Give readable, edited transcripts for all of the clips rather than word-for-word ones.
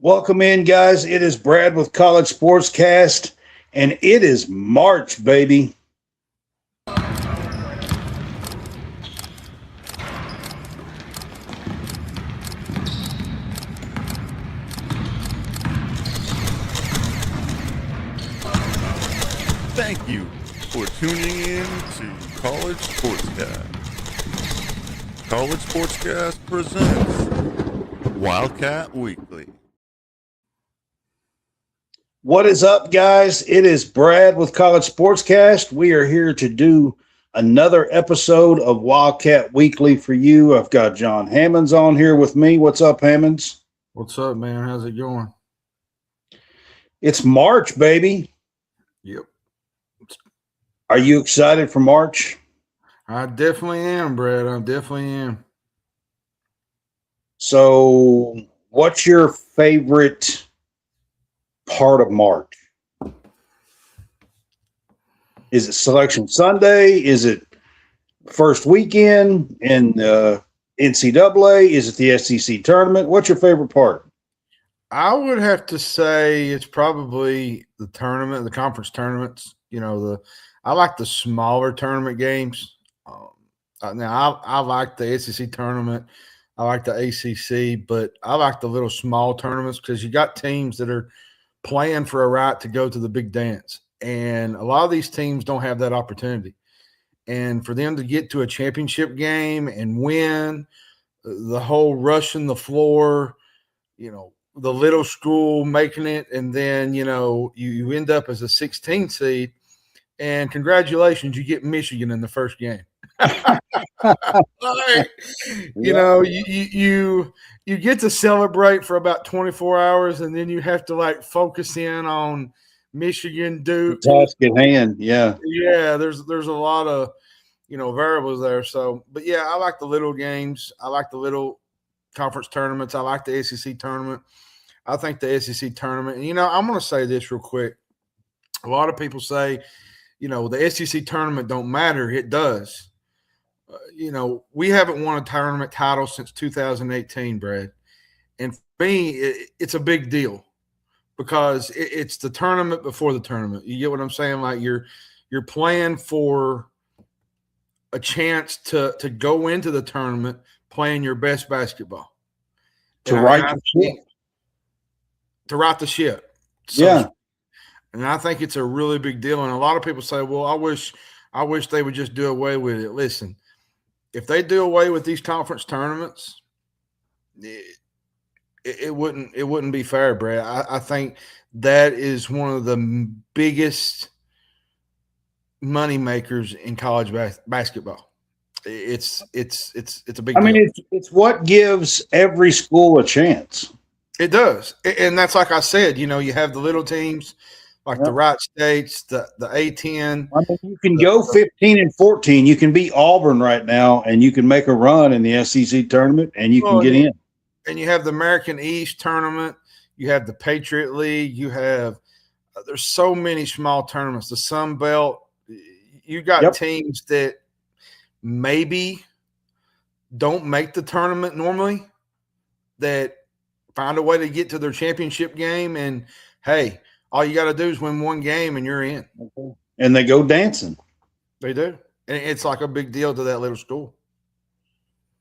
Welcome in, guys. It is Brad with College SportsCast, and it is March, baby. Thank you for tuning in to College SportsCast. College SportsCast presents Wildcat Weekly. What is up, guys? It is Brad with College SportsCast. We are here to do another episode of Wildcat Weekly for you. I've got John Hammonds on here with me. What's up, Hammonds? What's up, man? How's it going? It's March, baby. Yep. Are you excited for March? I definitely am, Brad. I definitely am. So, what's your favorite part of March? Is it Selection Sunday? Is it first weekend in NCAA? Is it the SEC tournament? What's your favorite part? I would have to say it's probably the tournament, the conference tournaments. I like the smaller tournament games. Now, I like the SEC tournament. I like the ACC, but I like the little small tournaments because you got teams that are playing for a right to go to the big dance. And a lot of these teams don't have that opportunity. And for them to get to a championship game and win, the whole rushing the floor, the little school making it, and then, you end up as a 16 seed. And congratulations, you get Michigan in the first game. You get to celebrate for about 24 hours, and then you have to focus in on Michigan, Duke. Task at hand, yeah. Yeah, there's a lot of variables there. So, but yeah, I like the little games. I like the little conference tournaments. I like the SEC tournament. I think the SEC tournament. And, I'm going to say this real quick. A lot of people say, the SEC tournament don't matter. It does. We haven't won a tournament title since 2018, Brad. And for me, it's a big deal because it's the tournament before the tournament. You get what I'm saying? Like you're playing for a chance to go into the tournament playing your best basketball. To right the ship. So, yeah. And I think it's a really big deal. And a lot of people say, well, I wish they would just do away with it. Listen, if they do away with these conference tournaments, it wouldn't be fair, Brad. I think that is one of the biggest money makers in college basketball. It's a big deal. It's what gives every school a chance. It does. And that's like I said, you have the little teams like the Wright States, the A-10. You can go 15 and 14. You can beat Auburn right now, and you can make a run in the SEC tournament, and you can get in. And you have the American East tournament. You have the Patriot League. You have there's so many small tournaments. The Sun Belt. You got teams that maybe don't make the tournament normally that find a way to get to their championship game. And, hey, all you got to do is win one game and you're in. And they go dancing. They do. And it's like a big deal to that little school.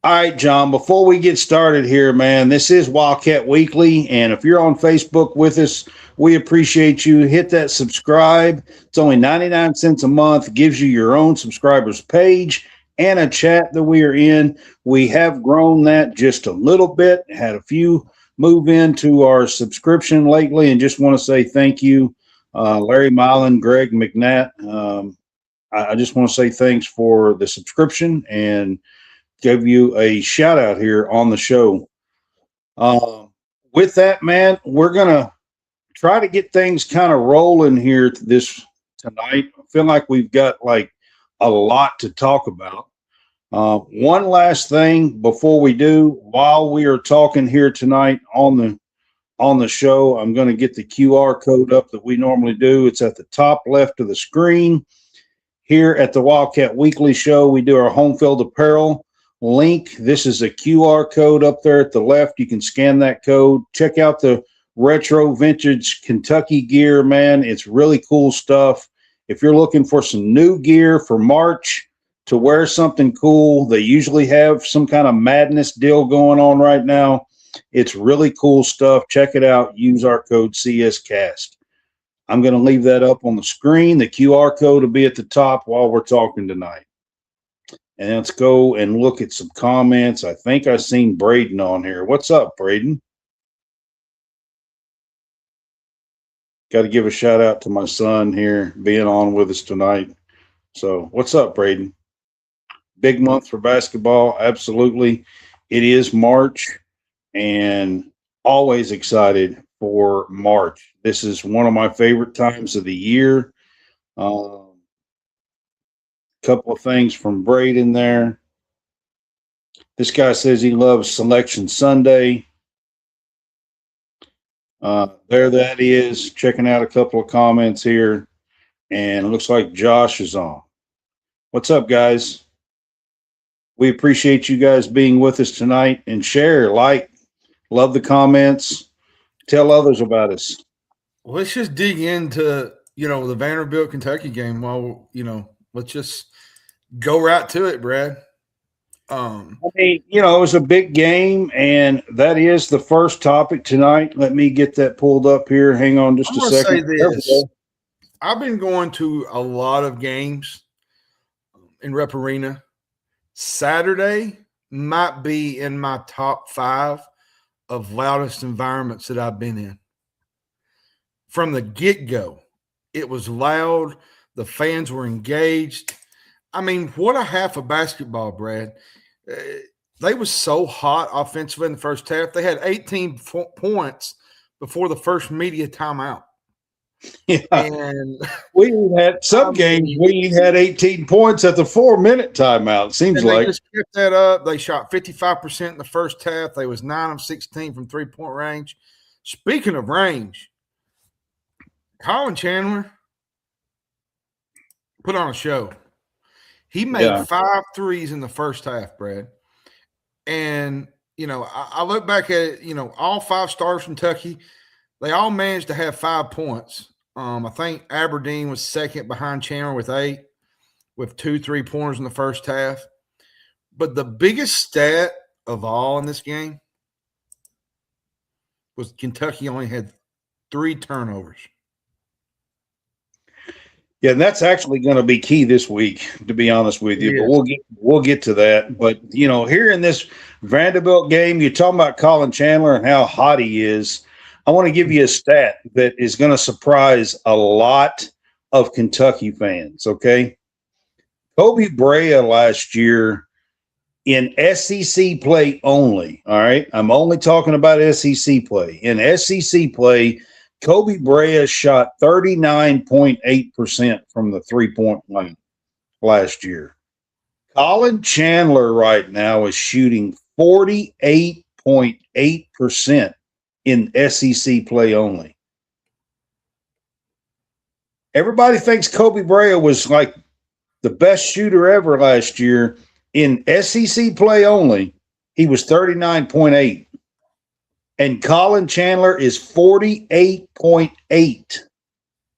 All right, John, before we get started here, man, this is Wildcat Weekly. And if you're on Facebook with us, we appreciate you. Hit that subscribe. It's only 99 cents a month. Gives you your own subscribers page and a chat that we are in. We have grown that just a little bit. Had a few move into our subscription lately, and just want to say thank you, Larry Milan, Greg McNatt. I just want to say thanks for the subscription and give you a shout out here on the show. With that, man, we're going to try to get things kind of rolling here tonight. I feel like we've got a lot to talk about. One last thing before we do, while we are talking here tonight on the show, I'm going to get the QR code up that we normally do. It's at the top left of the screen. Here at the Wildcat Weekly Show, we do our home field apparel link. This is a QR code up there at the left. You can scan that code. Check out the retro vintage Kentucky gear, man. It's really cool stuff. If you're looking for some new gear for March to wear something cool, they usually have some kind of madness deal going on right now. It's really cool stuff. Check it out. Use our code CSCast. I'm going to leave that up on the screen. The QR code will be at the top while we're talking tonight. And let's go and look at some comments. I think I've seen Braden on here. What's up, Braden? Got to give a shout out to my son here being on with us tonight. So what's up, Braden? Big month for basketball. Absolutely. It is March, and always excited for March. This is one of my favorite times of the year. Couple of things from Braden there. This guy says he loves Selection Sunday. There that is. Checking out a couple of comments here. And it looks like Josh is on. What's up, guys? We appreciate you guys being with us tonight. And share, like, love the comments. Tell others about us. Let's just dig into, the Vanderbilt Kentucky game while, let's just go right to it, Brad. It was a big game, and that is the first topic tonight. Let me get that pulled up here. Hang on just a second. Say this. I've been going to a lot of games in Rep Arena. Saturday might be in my top 5 of loudest environments that I've been in. From the get-go, it was loud. The fans were engaged. I mean, what a half of basketball, Brad. They was so hot offensively in the first half. They had 18 points before the first media timeout. Yeah. And we had some games we had 18 points at the 4-minute timeout. It seems like they just kept that up. They shot 55% in the first half. They was 9 of 16 from 3-point range. Speaking of range, Colin Chandler put on a show. He made 5 threes in the first half, Brad. And, I look back at it, all 5 stars from Kentucky, they all managed to have 5 points. I think Aberdeen was second behind Chandler with 8, with 2 3-pointers in the first half. But the biggest stat of all in this game was Kentucky only had 3 turnovers. Yeah, and that's actually going to be key this week, to be honest with you. But we'll get to that. But here in this Vanderbilt game, you're talking about Colin Chandler and how hot he is. I want to give you a stat that is going to surprise a lot of Kentucky fans. Okay, Kobe Brea last year in SEC play only. All right, I'm only talking about SEC play. In SEC play, Kobe Brea shot 39.8% from the 3-point line last year. Colin Chandler right now is shooting 48.8% in SEC play only. Everybody thinks Kobe Brea was like the best shooter ever last year. In SEC play only, he was 39.8. And Colin Chandler is 48.8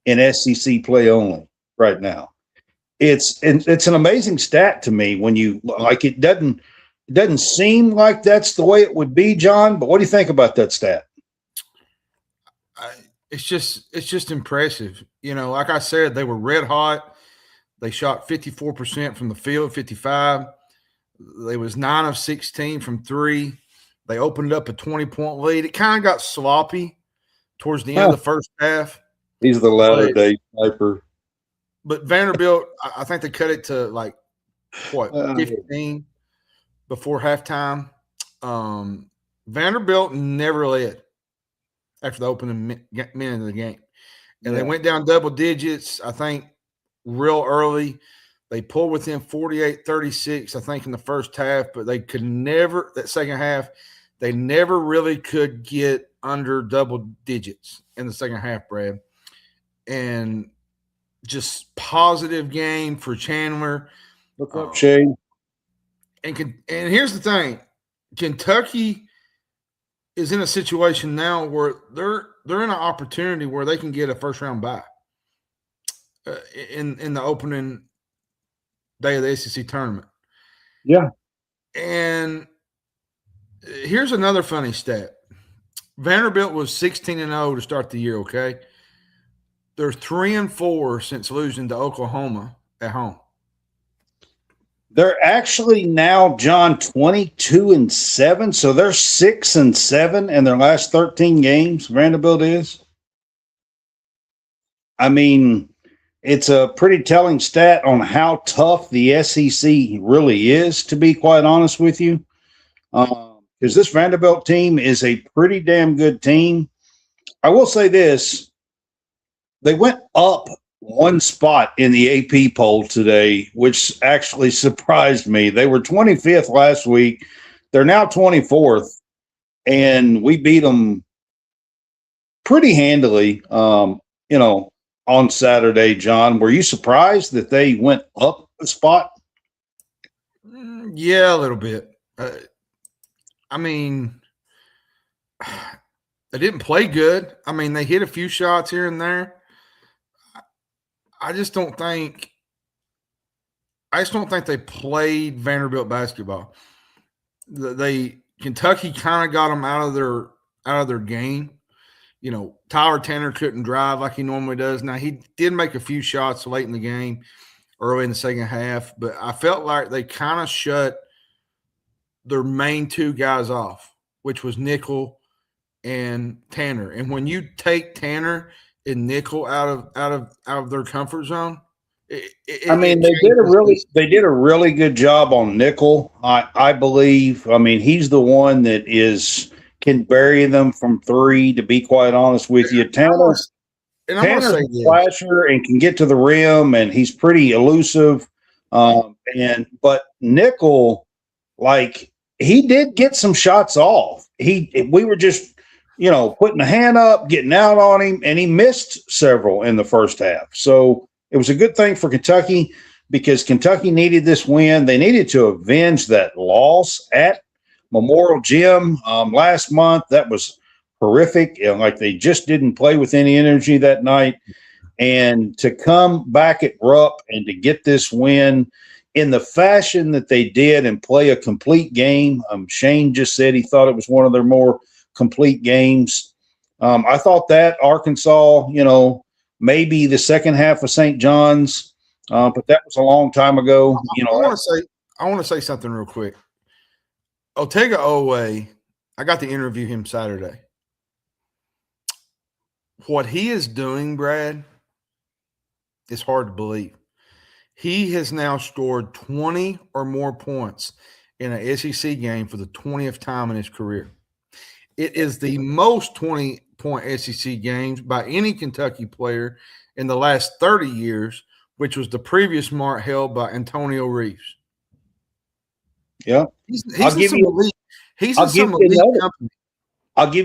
in SEC play only right now. It's an amazing stat to me when you like it doesn't seem like that's the way it would be, John, but what do you think about that stat? It's just impressive. Like I said, they were red hot. They shot 54% from the field, 55. They was 9 of 16 from 3. They opened up a 20-point lead. It kind of got sloppy towards the end of the first half. He's the latter-day sniper. But Vanderbilt, I think they cut it to 15 before halftime. Vanderbilt never led after the opening minute of the game. And they went down double digits, I think, real early. They pulled within 48-36, I think, in the first half, but they could never – that second half, they never really could get under double digits in the second half, Brad. And just positive game for Chandler. What's up, Shane? And here's the thing. Kentucky is in a situation now where they're in an opportunity where they can get a first round bye in the opening day of the SEC tournament. Yeah. And here's another funny stat. Vanderbilt was 16-0 to start the year, okay? They're 3-4 since losing to Oklahoma at home. They're actually now, John, 22-7. So they're 6-7 in their last 13 games. Vanderbilt is. I mean, it's a pretty telling stat on how tough the SEC really is, to be quite honest with you. Because this Vanderbilt team is a pretty damn good team. I will say this. They went up one spot in the AP poll today, which actually surprised me. They were 25th last week. They're now 24th, and we beat them pretty handily, on Saturday, John. Were you surprised that they went up a spot? Yeah, a little bit. I mean, they didn't play good. I mean, they hit a few shots here and there. I just don't think they played Vanderbilt basketball. Kentucky kind of got them out of their game. You know, Tyler Tanner couldn't drive like he normally does. Now, he did make a few shots late in the game, early in the second half, but I felt like they kind of shut their main two guys off, which was Nickel and Tanner. And when you take Tanner and Nickel out of their comfort zone, they did a really good job on Nickel. I believe. I mean, he's the one that can bury them from three. To be quite honest with you, Tanner's a flasher and can get to the rim, and he's pretty elusive. But Nickel, like, he did get some shots off. We were just, putting a hand up, getting out on him, and he missed several in the first half. So it was a good thing for Kentucky because Kentucky needed this win. They needed to avenge that loss at Memorial Gym last month. That was horrific. Like, they just didn't play with any energy that night. And to come back at Rupp and to get this win in the fashion that they did and play a complete game. Shane just said he thought it was one of their more complete games. I thought that Arkansas, maybe the second half of St. John's, but that was a long time ago. I want to say something real quick. Wk-28, I got to interview him Saturday. What he is doing, Brad, is hard to believe. He has now scored 20 or more points in an SEC game for the 20th time in his career. It is the most 20-point SEC games by any Kentucky player in the last 30 years, which was the previous mark held by Antonio Reeves. Yeah. I'll give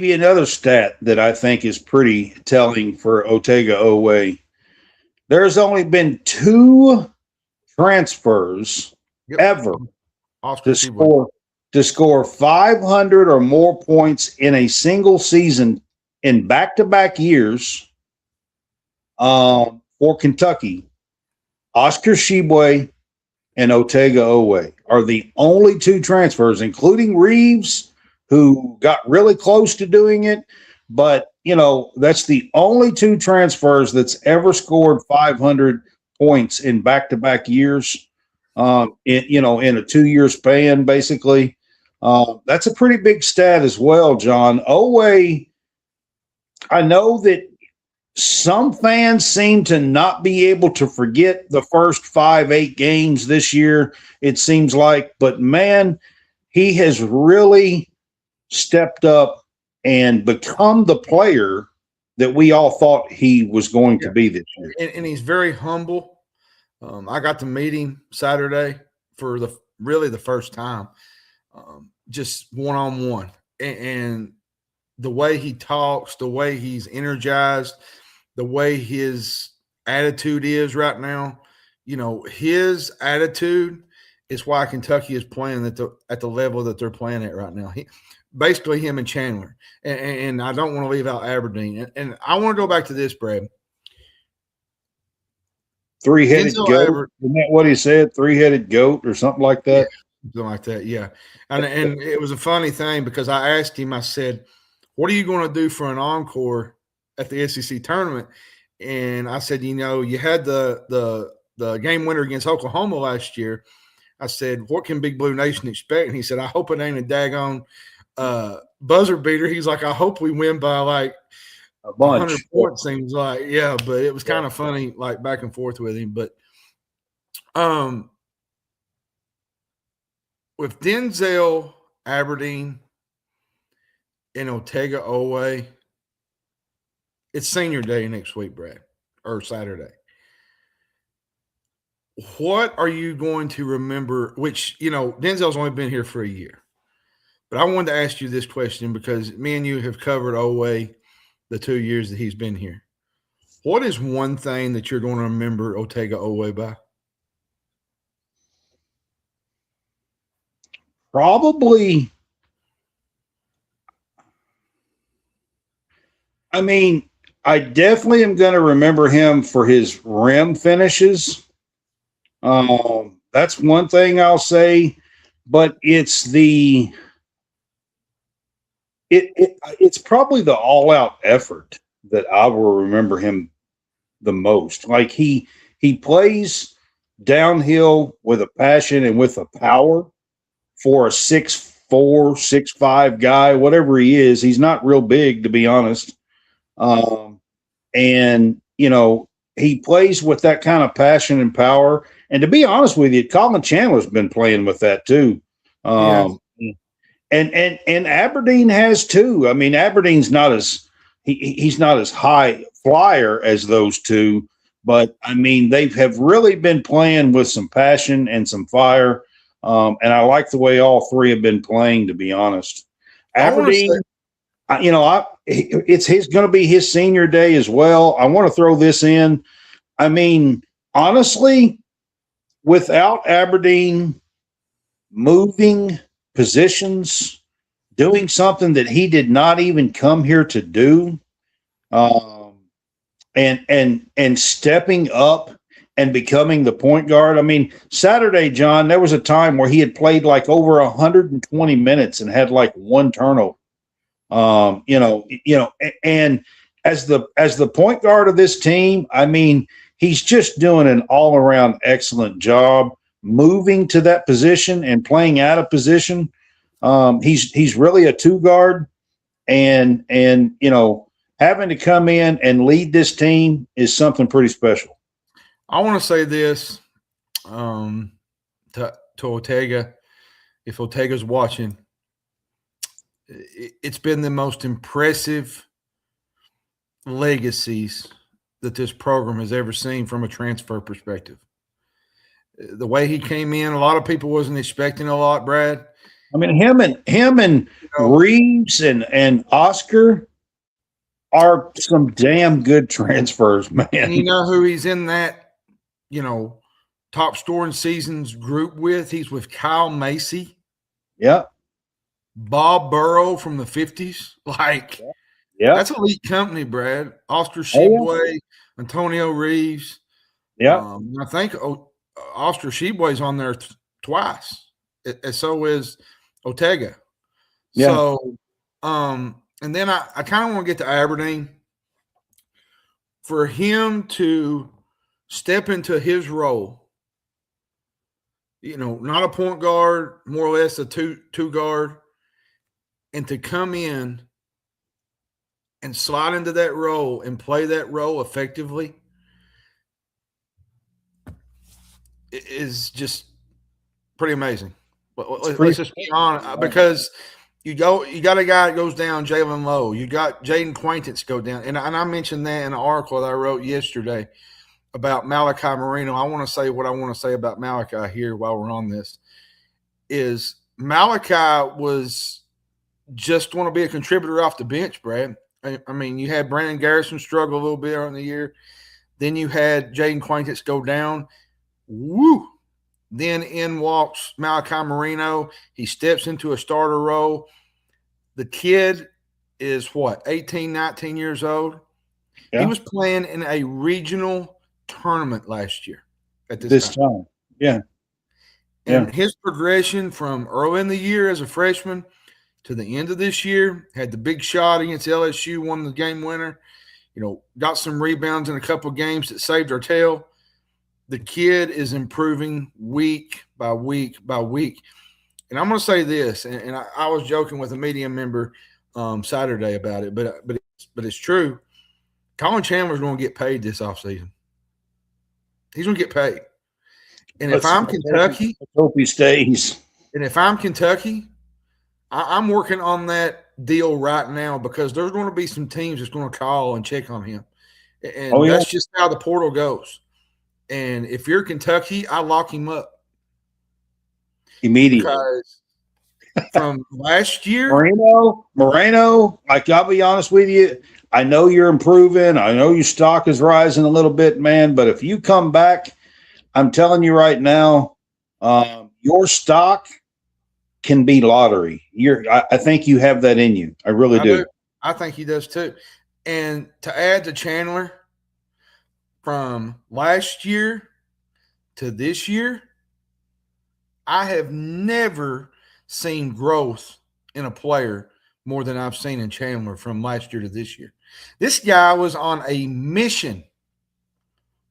you another stat that I think is pretty telling for Wk-28. There's only been 2 transfers ever to score 500 or more points in a single season in back-to-back years for Kentucky. Oscar Tshiebwe and Wk-28 are the only 2 transfers, including Reeves, who got really close to doing it. But, that's the only 2 transfers that's ever scored 500 points in back-to-back years, in a 2-year span, basically. That's a pretty big stat as well, John. Owe, I know that some fans seem to not be able to forget the first 5-8 games this year, it seems like. But, man, he has really stepped up and become the player that we all thought he was going to be this year. And he's very humble. I got to meet him Saturday for the first time, just one-on-one. And the way he talks, the way he's energized, the way his attitude is right now, his attitude is why Kentucky is playing at the level that they're playing at right now. basically him and Chandler. And I don't want to leave out Aberdeen. And I want to go back to this, Brad. Three-headed goat. Isn't that what he said? Three-headed goat or something like that? Yeah, something like that, yeah. And it was a funny thing because I asked him, I said, what are you going to do for an encore at the SEC tournament? And I said, you had the game winner against Oklahoma last year. I said, what can Big Blue Nation expect? And he said, I hope it ain't a daggone buzzer beater. He's like, I hope we win by like a bunch. 100 points, seems like. Yeah, but it was kind of funny, like back and forth with him. But with Denzel, Aberdeen, and Otega Oweh, it's senior day next week, Brad, or Saturday. What are you going to remember? Which, Denzel's only been here for a year. But I wanted to ask you this question because me and you have covered Oweh the 2 years that he's been here. What is one thing that you're going to remember Otega Oweh by? Probably. I mean, I definitely am going to remember him for his rim finishes. That's one thing I'll say, but it's it's probably the all-out effort that I will remember him the most. Like he plays downhill with a passion and with a power for a 6'4", 6'5" guy, whatever he is. He's not real big, to be honest. And he plays with that kind of passion and power. And to be honest with you, Colin Chandler's been playing with that too. And Aberdeen has too. I mean, Aberdeen's not as he's not as high flyer as those two, but I mean, they have really been playing with some passion and some fire. And I like the way all three have been playing, to be honest. Aberdeen, it's going to be his senior day as well. I want to throw this in. I mean, honestly, without Aberdeen moving positions, doing something that he did not even come here to do, and stepping up and becoming the point guard. I mean, Saturday, John, there was a time where he had played like over 120 minutes and had like one turnover. And as the point guard of this team, I mean, he's just doing an all-around excellent job moving to that position and playing out of position. He's really a two guard, and having to come in and lead this team is something pretty special. I want to say this to Otega. If Otega's watching, it's been the most impressive legacies that this program has ever seen from a transfer perspective. The way he came in, a lot of people wasn't expecting a lot, Brad. I mean, him and Reeves and Oscar are some damn good transfers, man. And you know who he's in that, top scoring seasons group with? He's with Kyle Macy. Yeah. Bob Burrow from the 50s. That's elite company, Brad. Oscar Sheboy, Antonio Reeves. Yeah. I think Oscar Sheboy's on there twice. And so is Otega. Yeah. So, and then I kind of want to get to Aberdeen. For him to step into his role, not a point guard, more or less a two guard, and to come in and slide into that role and play that role effectively is just pretty amazing. Let's just be honest, because you got a guy that goes down, Jalen Lowe. You got Jayden Quaintance go down. And I mentioned that in an article that I wrote yesterday about Malachi Marino. I want to say what I want to say about Malachi here while we're on this is Malachi was just want to be a contributor off the bench, Brad. I mean, you had Brandon Garrison struggle a little bit on the year. Then you had Jayden Quaintance go down. Woo! Then in walks Malachi Marino. He steps into a starter role. The kid is what, 18, 19 years old? Yeah. He was playing in a regional tournament last year at This time. Yeah. And his progression from early in the year as a freshman to the end of this year, had the big shot against LSU, won the game winner, got some rebounds in a couple of games that saved our tail. The kid is improving week by week by week. And I'm going to say this, and I was joking with a media member Saturday about it, but it's true. Colin Chandler's going to get paid this offseason. He's going to get paid. And if I'm Kentucky, I hope he stays. And if I'm Kentucky, I'm working on that deal right now because there's going to be some teams that's going to call and check on him. And that's just how the portal goes. And if you're Kentucky, I lock him up. Immediately. Because from last year. Moreno, I'll be honest with you. I know you're improving. I know your stock is rising a little bit, man. But if you come back, I'm telling you right now, your stock can be lottery. I think you have that in you. I really do. I think he does too. And to add to Chandler, from last year to this year, I have never seen growth in a player more than I've seen in Chandler from last year to this year. This guy was on a mission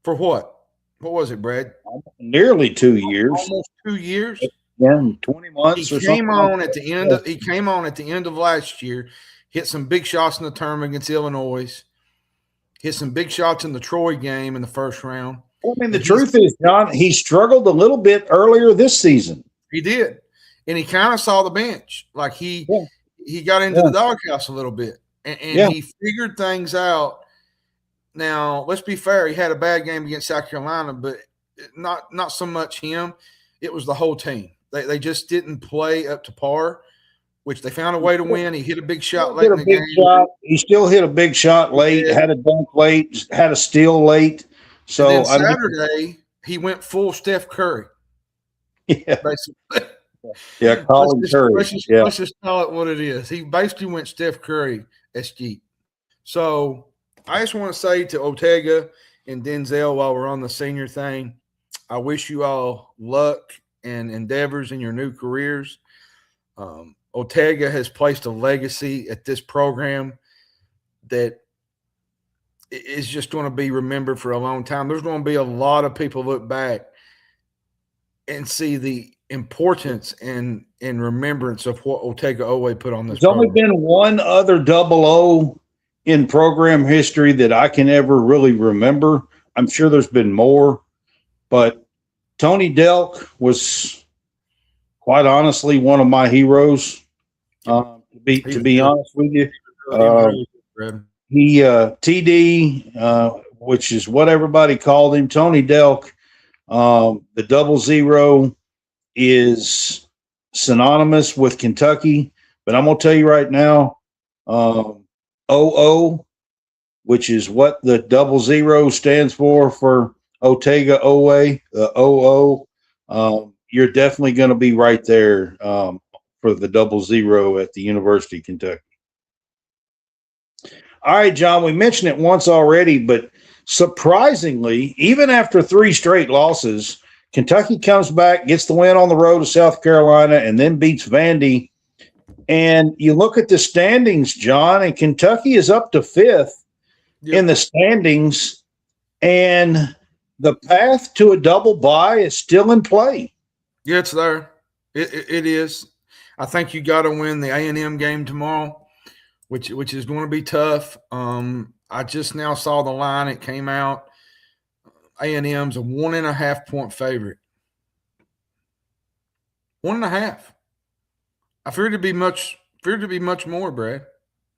for what? What was it, Brad? Nearly 2 years. Almost 2 years. Yeah, 20 months. He came on at the end. He came on at the end of last year. Hit some big shots in the tournament against Illinois. Hit some big shots in the Troy game in the first round. I mean, the truth is, John, he struggled a little bit earlier this season. He did, and he kind of saw the bench. Like he got into the doghouse a little bit, and he figured things out. Now, let's be fair. He had a bad game against South Carolina, but not so much him. It was the whole team. They just didn't play up to par, which they found a way to win. He hit a big shot late in the game. He still hit a big shot late, had a dunk late, had a steal late. So and then Saturday, he went full Steph Curry. Yeah. Basically. Yeah, Colin Curry. Let's just call it what it is. He basically went Steph Curry SG. So I just want to say to Ortega and Denzel while we're on the senior thing, I wish you all luck and endeavors in your new careers. Ortega has placed a legacy at this program that is just going to be remembered for a long time. There's going to be a lot of people look back and see the importance and remembrance of what Ortega Owe put on this program. There's only been one other 00 in program history that I can ever really remember. I'm sure there's been more, but Tony Delk was quite honestly one of my heroes. To be honest with you, he TD, which is what everybody called him, Tony Delk. The 00 is synonymous with Kentucky, but I'm gonna tell you right now, OO, which is what the 00 stands for Ortega Owe, the OO. You're definitely going to be right there for the 00 at the University of Kentucky. All right, John, we mentioned it once already, but surprisingly, even after 3 straight losses, Kentucky comes back, gets the win on the road to South Carolina, and then beats Vandy. And you look at the standings, John, and Kentucky is up to 5th in the standings, and the path to a double bye is still in play. Yeah, it's there. It is. I think you got to win the A&M game tomorrow, which is going to be tough. I just now saw the line. It came out. A&M's a 1.5-point favorite. 1.5. I feared to be much more, Brad.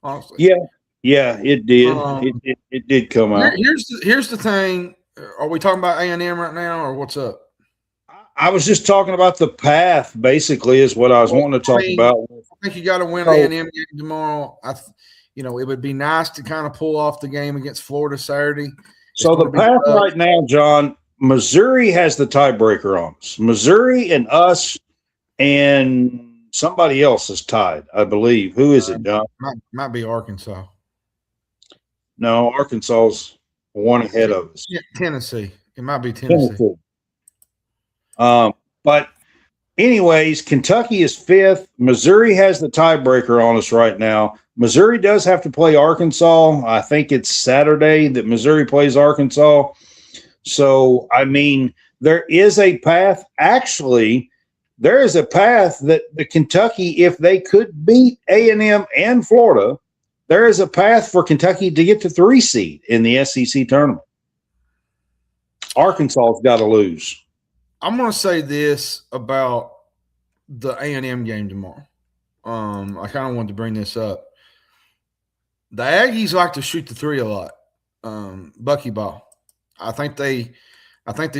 Honestly. Yeah, it did. It did come out. Here's the thing. Are we talking about A&M right now, or what's up? I was just talking about the path. Basically, is what I was wanting to talk about. I think you got to win A&M game tomorrow. It would be nice to kind of pull off the game against Florida Saturday. So the path right now, John, Missouri has the tiebreaker on us. Missouri and us and somebody else is tied, I believe. Who is it, John? Might be Arkansas. No, Arkansas's one ahead of us. Yeah, Tennessee. It might be Tennessee. But anyways, Kentucky is 5th. Missouri has the tiebreaker on us right now. Missouri does have to play Arkansas. I think it's Saturday that Missouri plays Arkansas. So, I mean, there is a path. Actually, there is a path that the Kentucky, if they could beat A&M and Florida, there is a path for Kentucky to get to 3 seed in the SEC tournament. Arkansas's got to lose. I'm going to say this about the A&M game tomorrow. I kind of wanted to bring this up. The Aggies like to shoot the 3 a lot. Buckyball. I think they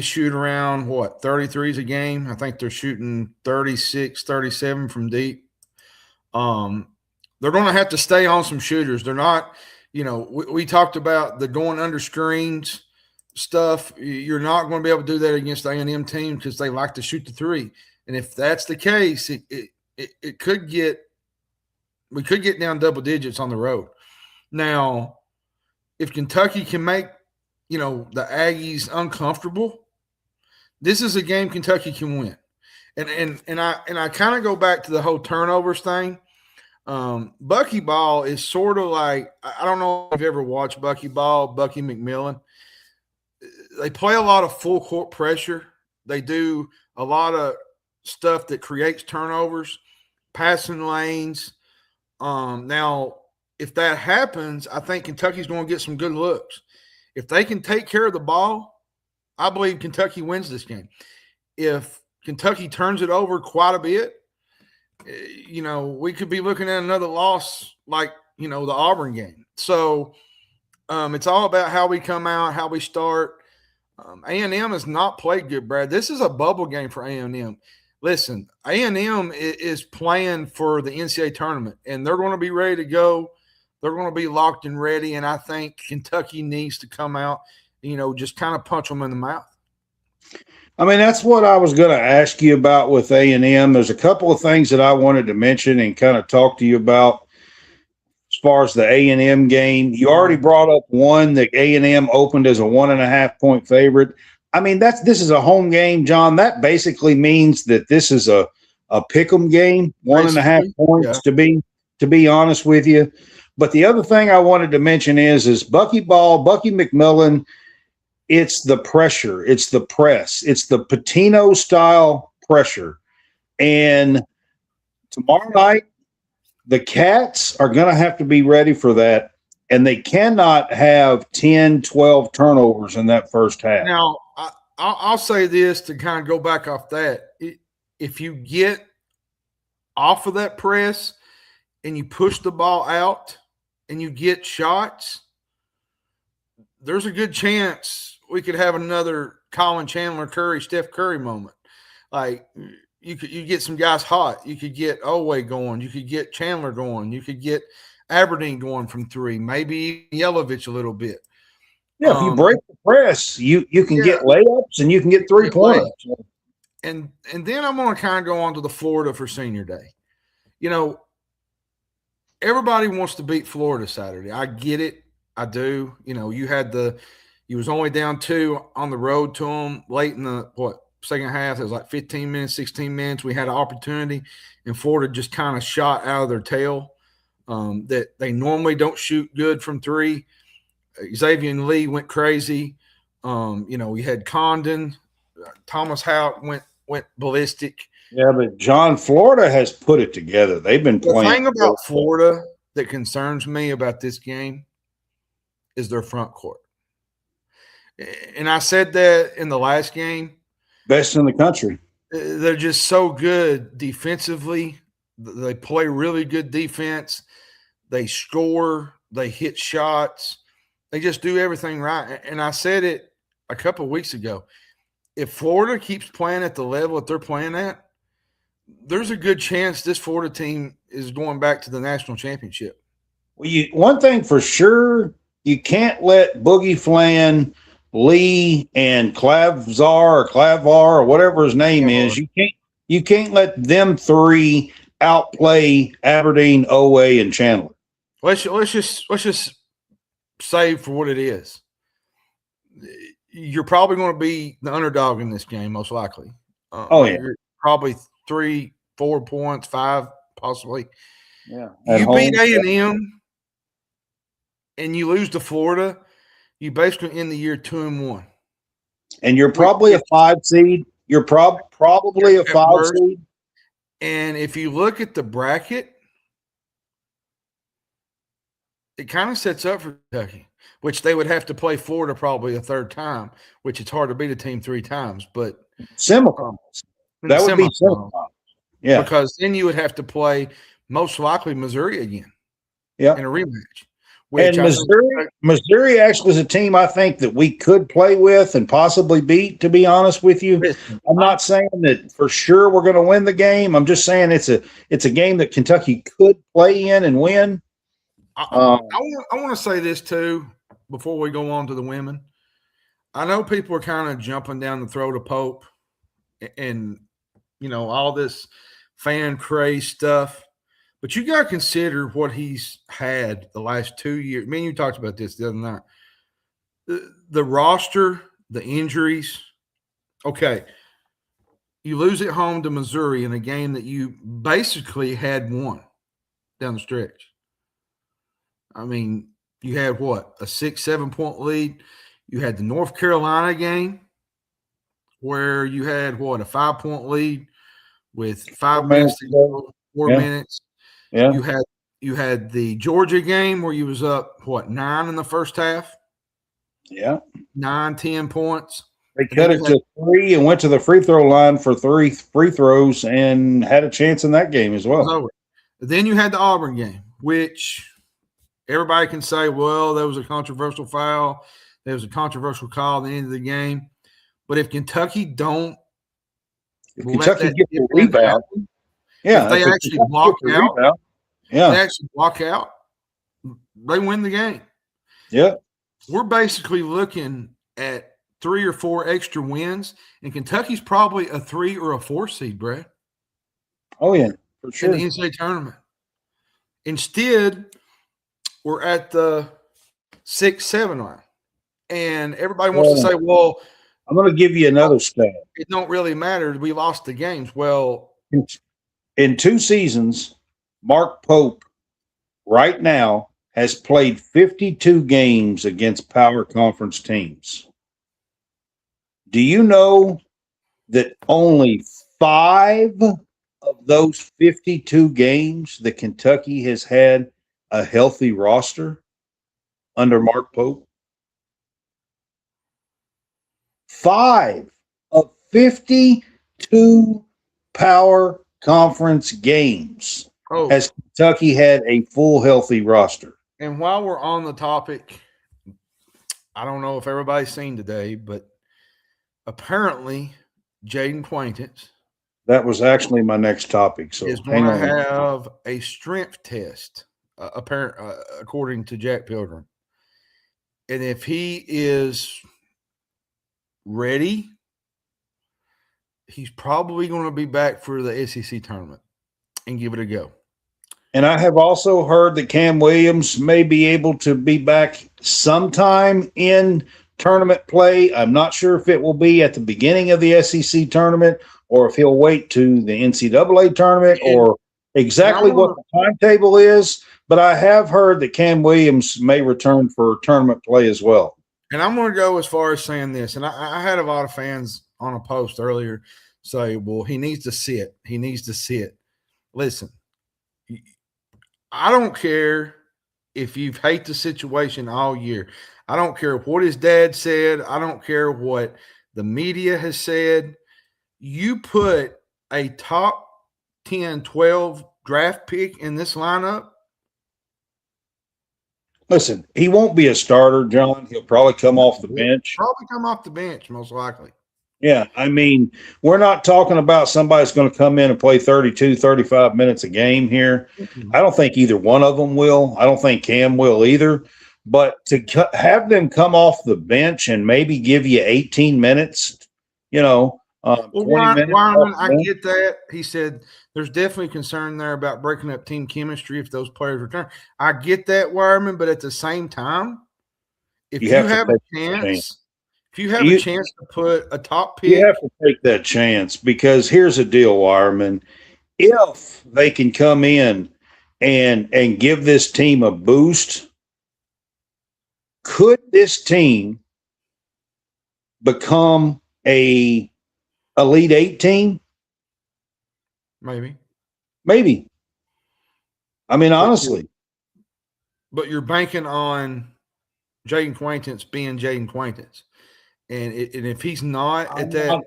shoot around 33s a game. I think they're shooting 36, 37 from deep. They're going to have to stay on some shooters. They're not, we talked about the going under screens stuff. You're not going to be able to do that against the A&M team because they like to shoot the 3. And if that's the case, it could get – we could get down double digits on the road. Now, if Kentucky can make, the Aggies uncomfortable, this is a game Kentucky can win. And I kind of go back to the whole turnovers thing. Buckyball is sort of like – I don't know if you've ever watched Buckyball, Bucky McMillan. They play a lot of full court pressure. They do a lot of stuff that creates turnovers, passing lanes. Now, if that happens, I think Kentucky's going to get some good looks. If they can take care of the ball, I believe Kentucky wins this game. If Kentucky turns it over quite a bit, we could be looking at another loss like, the Auburn game. So it's all about how we come out, how we start. A&M has not played good, Brad. This is a bubble game for A&M. Listen, A&M is playing for the NCAA tournament, and they're going to be ready to go. They're going to be locked and ready, and I think Kentucky needs to come out, just kind of punch them in the mouth. I mean, that's what I was going to ask you about with A&M. There's a couple of things that I wanted to mention and kind of talk to you about as far as the A&M game. You already brought up one that A&M opened as a 1.5-point favorite. I mean, this is a home game, John. That basically means that this is a pick'em game, 1.5 points to be honest with you. But the other thing I wanted to mention is Bucky McMillan. It's the pressure. It's the press. It's the Patino style pressure. And tomorrow night, the Cats are going to have to be ready for that. And they cannot have 10, 12 turnovers in that first half. Now, I'll say this to kind of go back off that. If you get off of that press and you push the ball out and you get shots, there's a good chance we could have another Colin Chandler Curry, Steph Curry moment. Like you get some guys hot. You could get Oweh going. You could get Chandler going. You could get Aberdeen going from 3, maybe Yelovich a little bit. Yeah, if you break the press, you can get layups and you can get 3 points. And then I'm going to kind of go on to the Florida for Senior Day. Everybody wants to beat Florida Saturday. I get it. I do. You was only down 2 on the road to them late in the second half. It was like 15 minutes, 16 minutes. We had an opportunity, and Florida just kind of shot out of their tail. That they normally don't shoot good from 3. Xavier and Lee went crazy. We had Condon, Thomas Houck went ballistic. Yeah, but John, Florida has put it together. They've been playing. The thing about Florida that concerns me about this game is their front court. And I said that in the last game. Best in the country. They're just so good defensively. They play really good defense. They score. They hit shots. They just do everything right. And I said it a couple of weeks ago. If Florida keeps playing at the level that they're playing at, there's a good chance this Florida team is going back to the national championship. Well, one thing for sure, you can't let Boogie Flan, Lee, and Clavar or whatever his name is. You can't let them 3 outplay Aberdeen, OA, and Chandler. Let's just say for what it is. You're probably going to be the underdog in this game, most likely. You're probably 3, 4 points, 5 possibly. Yeah, you beat A&M and you lose to Florida, you basically end the year 2-1. And you're probably a 5 seed. You're probably a 5 seed. And if you look at the bracket, it kind of sets up for Kentucky, which they would have to play Florida probably a third time, which it's hard to beat a team 3 times. But semifinals. That would be semifinals. Yeah. Because then you would have to play most likely Missouri again. Yeah. In a rematch. And Missouri actually is a team I think that we could play with and possibly beat, to be honest with you. I'm not saying that for sure we're going to win the game. I'm just saying it's a game that Kentucky could play in and win. I want to say this too before we go on to the women. I know people are kind of jumping down the throat of Pope and all this fan craze stuff. But you got to consider what he's had the last 2 years. Me and you talked about this the other night. The roster, the injuries. Okay, you lose at home to Missouri in a game that you basically had won down the stretch. I mean, you had what? A 6-7 point lead. You had the North Carolina game where you had what? A 5 point lead with 5 minutes to go, 4 minutes. Yeah. You had the Georgia game where you was up, 9 in the first half? Yeah. 9, 10 points. They cut it to 3 and went to the free throw line for 3 free throws and had a chance in that game as well. Then you had the Auburn game, which everybody can say, well, there was a controversial foul. There was a controversial call at the end of the game. But if Kentucky get the rebound, if they actually block out, they win the game. Yeah. We're basically looking at 3 or 4 extra wins, and Kentucky's probably a 3 or a 4 seed, Brad. Oh, yeah, for sure. In the NCAA tournament. Instead, we're at the 6-7 line. And everybody wants to say, well, I'm going to give you another stat. It don't really matter. We lost the games. Well, in 2 seasons, Mark Pope right now has played 52 games against power conference teams. Do you know that only 5 of those 52 games that Kentucky has had a healthy roster under Mark Pope? 5 of 52 power conference games has Kentucky had a full healthy roster. And while we're on the topic, I don't know if everybody's seen today, but apparently Jayden Quaintance. That was actually my next topic. So is going to have a strength test, according to Jack Pilgrim. And if he is ready, he's probably going to be back for the SEC tournament and give it a go. And I have also heard that Cam Williams may be able to be back sometime in tournament play. I'm not sure if it will be at the beginning of the SEC tournament or if he'll wait to the NCAA tournament or exactly what the timetable is. But I have heard that Cam Williams may return for tournament play as well. And I'm going to go as far as saying this. And I had a lot of fans on a post earlier say, well, he needs to sit. He needs to sit. Listen, I don't care if you hate the situation all year. I don't care what his dad said. I don't care what the media has said. You put a top 10, 12 draft pick in this lineup. Listen, he won't be a starter, John. He'll probably come off the bench. Probably come off the bench, most likely. Yeah, I mean, we're not talking about somebody that's going to come in and play 32, 35 minutes a game here. Mm-hmm. I don't think either one of them will. I don't think Cam will either. But to have them come off the bench and maybe give you 18 minutes, Well, 20 minutes. Wyman, I get that. He said there's definitely concern there about breaking up team chemistry if those players return. I get that, Wyman, but at the same time, if you have a chance to put a top pick, you have to take that chance because here's the deal, Wireman. If they can come in and give this team a boost, could this team become a Elite Eight team? maybe. I mean, honestly. But you're banking on Jayden Quaintance being Jayden Quaintance. And if he's not at that, I'm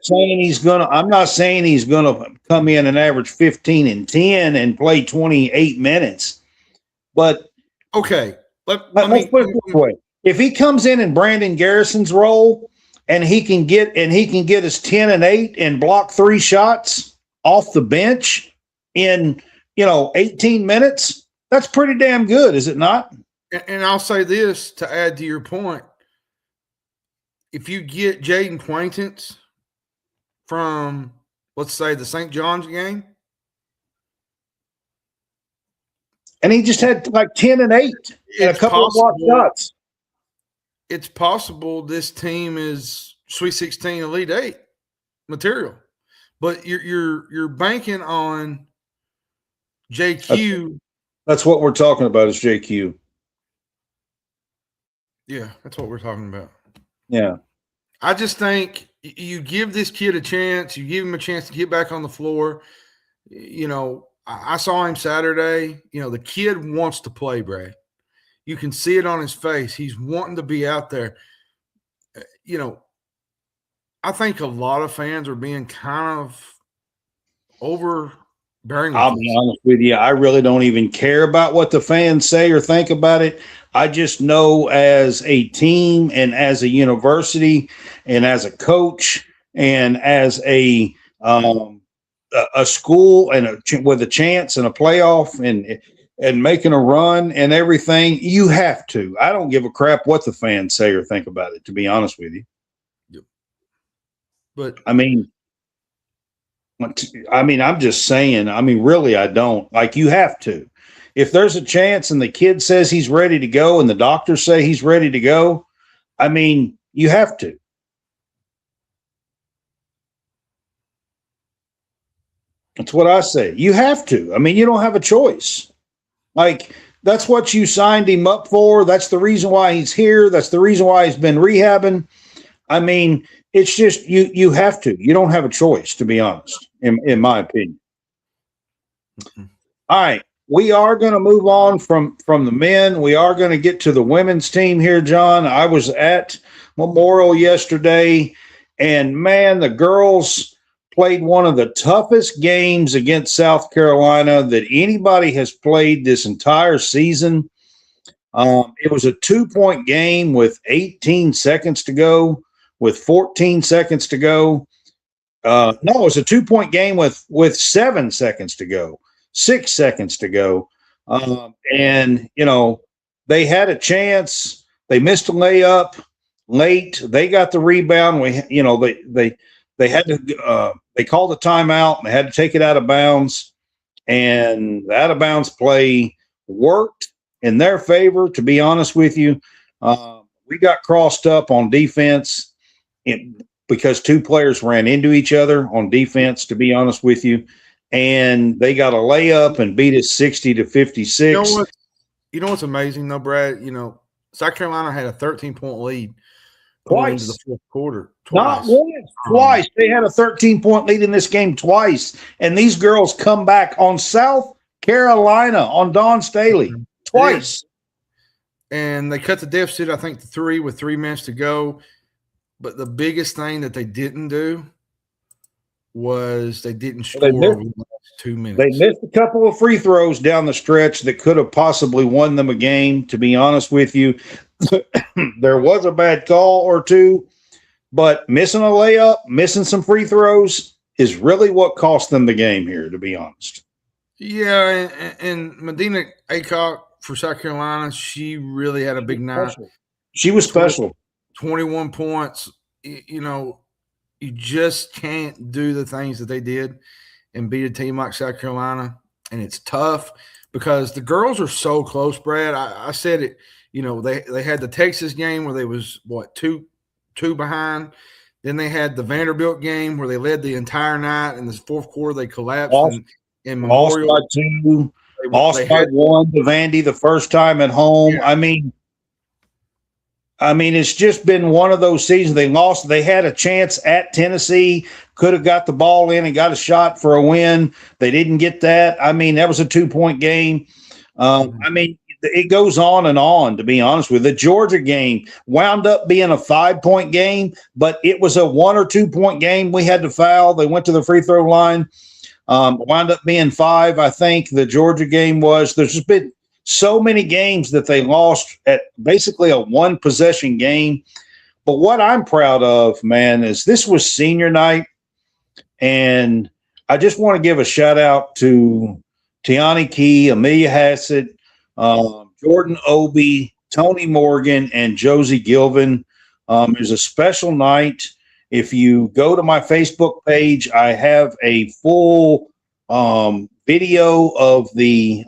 not saying he's gonna come in and average 15 and 10 and play 28 minutes. But okay, let's put it this way: if he comes in Brandon Garrison's role and he can get his 10 and 8 and block 3 shots off the bench in 18 minutes, that's pretty damn good, is it not? And I'll say this to add to your point. If you get Jayden Quaintance from, let's say, the St. John's game, and he just had like 10 and 8 and a couple of block shots. It's possible this team is Sweet 16 Elite 8 material, but you're banking on JQ. That's what we're talking about is JQ. Yeah, that's what we're talking about. Yeah. I just think you give this kid a chance. You give him a chance to get back on the floor. I saw him Saturday. The kid wants to play, Brad. You can see it on his face. He's wanting to be out there. I think a lot of fans are being kind of overbearing. I'll be honest with you. I really don't even care about what the fans say or think about it. I just know as a team and as a university and as a coach and as a school and with a chance and a playoff and making a run and everything, you have to. I don't give a crap what the fans say or think about it, to be honest with you. Yep. But I'm just saying, really, I don't. Like, you have to. If there's a chance and the kid says he's ready to go and the doctors say he's ready to go, you have to. That's what I say. You have to. You don't have a choice. Like, that's what you signed him up for. That's the reason why he's here. That's the reason why he's been rehabbing. It's just you have to. You don't have a choice, to be honest, in my opinion. Mm-hmm. All right. We are going to move on from the men. We are going to get to the women's team here, John. I was at Memorial yesterday, and, man, the girls played one of the toughest games against South Carolina that anybody has played this entire season. It was a 2-point game with 18 seconds to go, with 14 seconds to go. No, it was a 2-point game with 7 seconds to go. 6 seconds to go. They had a chance. They missed a layup late. They got the rebound. They had to, they called a timeout and they had to take it out of bounds, and the out of bounds play worked in their favor. To be honest with you, we got crossed up on defense because 2 players ran into each other on defense, to be honest with you. And they got a layup and beat us 60-56. You know what's amazing though, Brad? South Carolina had a 13-point lead twice into the fourth quarter. Not once, twice. They had a 13-point lead in this game twice. And these girls come back on South Carolina, on Dawn Staley, twice. And they cut the deficit, I think, to 3 with 3 minutes to go. But the biggest thing that they didn't do was they didn't score over the last 2 minutes. They missed a couple of free throws down the stretch that could have possibly won them a game, to be honest with you. There was a bad call or two, but missing a layup, missing some free throws is really what cost them the game here, to be honest. Yeah, and Medina Aycock for South Carolina, she really had a big night. She was special. 21 points. you just can't do the things that they did and beat a team like South Carolina. And it's tough because the girls are so close, Brad. I said it, they had the Texas game where they was, two behind. Then they had the Vanderbilt game where they led the entire night. In the fourth quarter, they collapsed in Memorial. Lost by 2. Lost by 1 to Vandy the first time at home. Yeah. I mean, it's just been one of those seasons. They lost. They had a chance at Tennessee, could have got the ball in and got a shot for a win. They didn't get that. I mean, that was a 2-point game. It goes on, to be honest with you. The Georgia game wound up being a 5-point game, but it was a 1 or 2 point game. We had to foul. They went to the free throw line. Wound up being 5, I think. The Georgia game was. There's just been so many games that they lost at basically a 1-possession game. But what I'm proud of, man, is this was senior night, and I just want to give a shout out to Tiani Key, Amelia Hassett, Jordan Obie, Tony Morgan, and Josie Gilvin. It was a special night. If you go to my Facebook page, I have a full video of the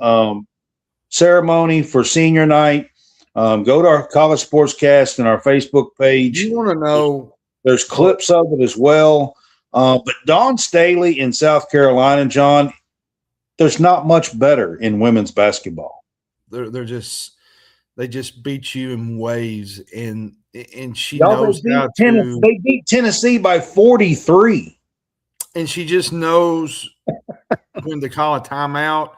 ceremony for senior night. Go to our College SportsCast and our Facebook page. You want to know? There's clips of it as well. But Dawn Staley in South Carolina, John, there's not much better in women's basketball. They just beat you in ways, and she knows how to. They beat Tennessee by 43, and she just knows when to call a timeout.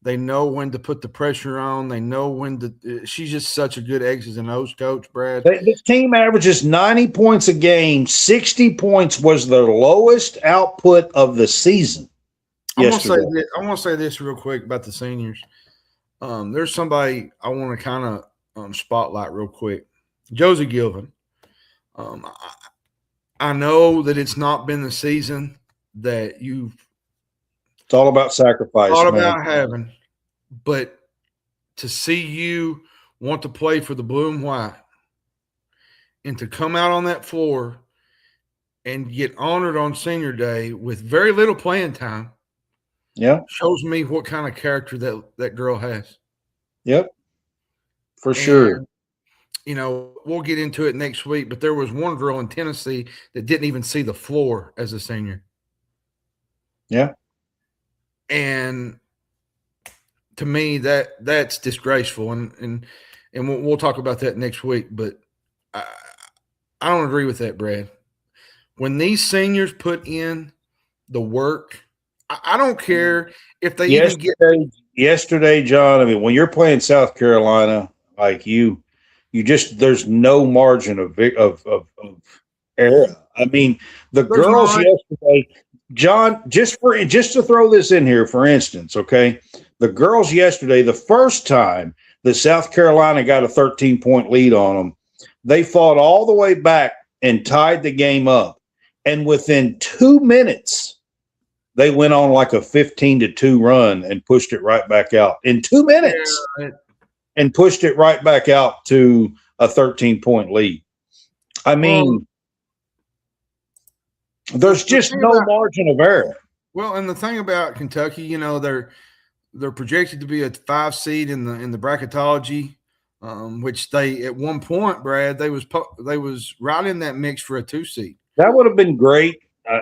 They know when to put the pressure on. They know when to. She's just such a good X's and O's coach, Brad. This team averages 90 points a game. 60 points was their lowest output of the season. I want to say this real quick about the seniors. There's somebody I want to kind of spotlight real quick. Josie Gilvin. I know that it's not been the season that you've. It's all about sacrifice. All about having, but to see you want to play for the blue and white, and to come out on that floor and get honored on senior day with very little playing time. Yeah, shows me what kind of character that girl has. Yep, for sure. We'll get into it next week, but there was one girl in Tennessee that didn't even see the floor as a senior. Yeah. And to me, that's disgraceful, and we'll talk about that next week. But I don't agree with that, Brad. When these seniors put in the work, I don't care if they even get. Yesterday, John. I mean, when you're playing South Carolina, like you just there's no margin of error. I mean, the girls yesterday. John, just to throw this in here, for instance, okay, the girls yesterday, the first time that South Carolina got a 13-point lead on them, they fought all the way back and tied the game up. And within 2 minutes, they went on like a 15-2 run and pushed it right back out. In 2 minutes, and pushed it right back out to a 13-point lead. I mean, there's just no margin of error. Well, and the thing about Kentucky, they're projected to be a 5 seed in the bracketology, which they at one point, Brad, they was right in that mix for a 2 seed. That would have been great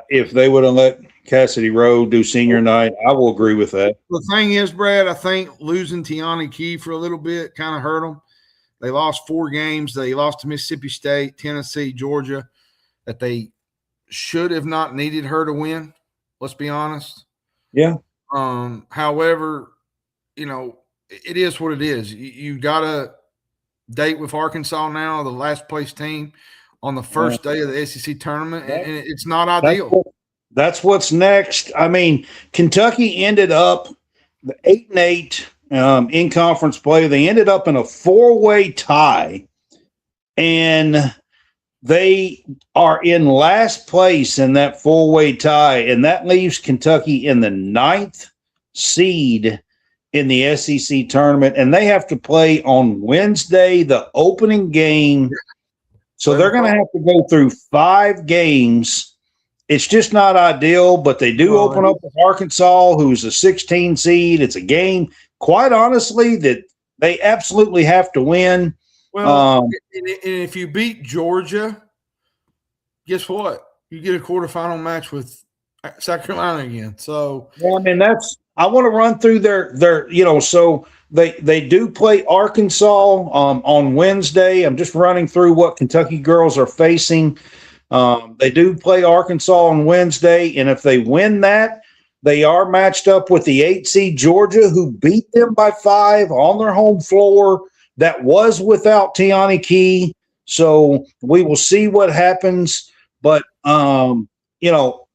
if they would have let Cassidy Rowe do senior night. I will agree with that. The thing is, Brad, I think losing Tiani Key for a little bit kind of hurt them. They lost 4 games. They lost to Mississippi State, Tennessee, Georgia, that they should have not needed her to win. Let's be honest. Yeah. However, it is what it is. You got to date with Arkansas now, the last place team, on the first day of the SEC tournament, and it's not ideal. That's what's next. I mean, Kentucky ended up 8-8 in conference play. They ended up in a 4-way tie, and they are in last place in that 4-way tie, and that leaves Kentucky in the 9th seed in the SEC tournament, and they have to play on Wednesday, the opening game. So they're going to have to go through 5 games it's just not ideal, but they do open up with Arkansas, who's a 16 seed. It's a game, quite honestly, that they absolutely have to win. Well, and if you beat Georgia, guess what? You get a quarterfinal match with South Carolina again. So, I mean, I want to run through their so they do play Arkansas on Wednesday. I'm just running through what Kentucky girls are facing. They do play Arkansas on Wednesday, and if they win that, they are matched up with the 8 seed Georgia, who beat them by 5 on their home floor. That was without Tiani Key. So we will see what happens. But,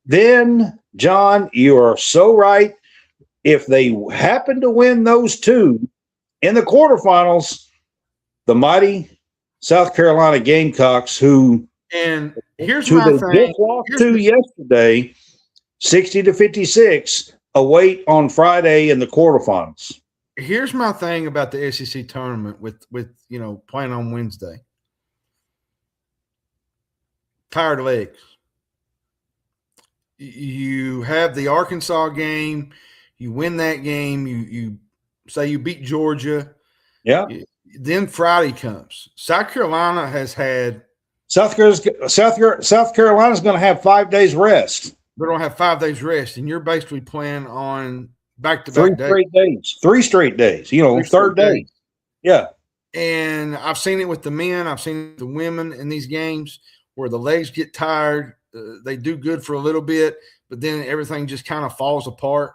then, John, you are so right. If they happen to win those two in the quarterfinals, the mighty South Carolina Gamecocks, who and here's my thing. Just lost to yesterday, 60-56, await on Friday in the quarterfinals. Here's my thing about the SEC tournament with playing on Wednesday. Tired legs. You have the Arkansas game. You win that game. You say you beat Georgia. Yeah. Then Friday comes. South Carolina has had South Carolina's going to have 5 days rest. They're going to have 5 days rest, and you're basically playing on back-to-back days. 3 straight days. Third day. Yeah. And I've seen it with the men. I've seen it with the women in these games where the legs get tired. They do good for a little bit, but then everything just kind of falls apart.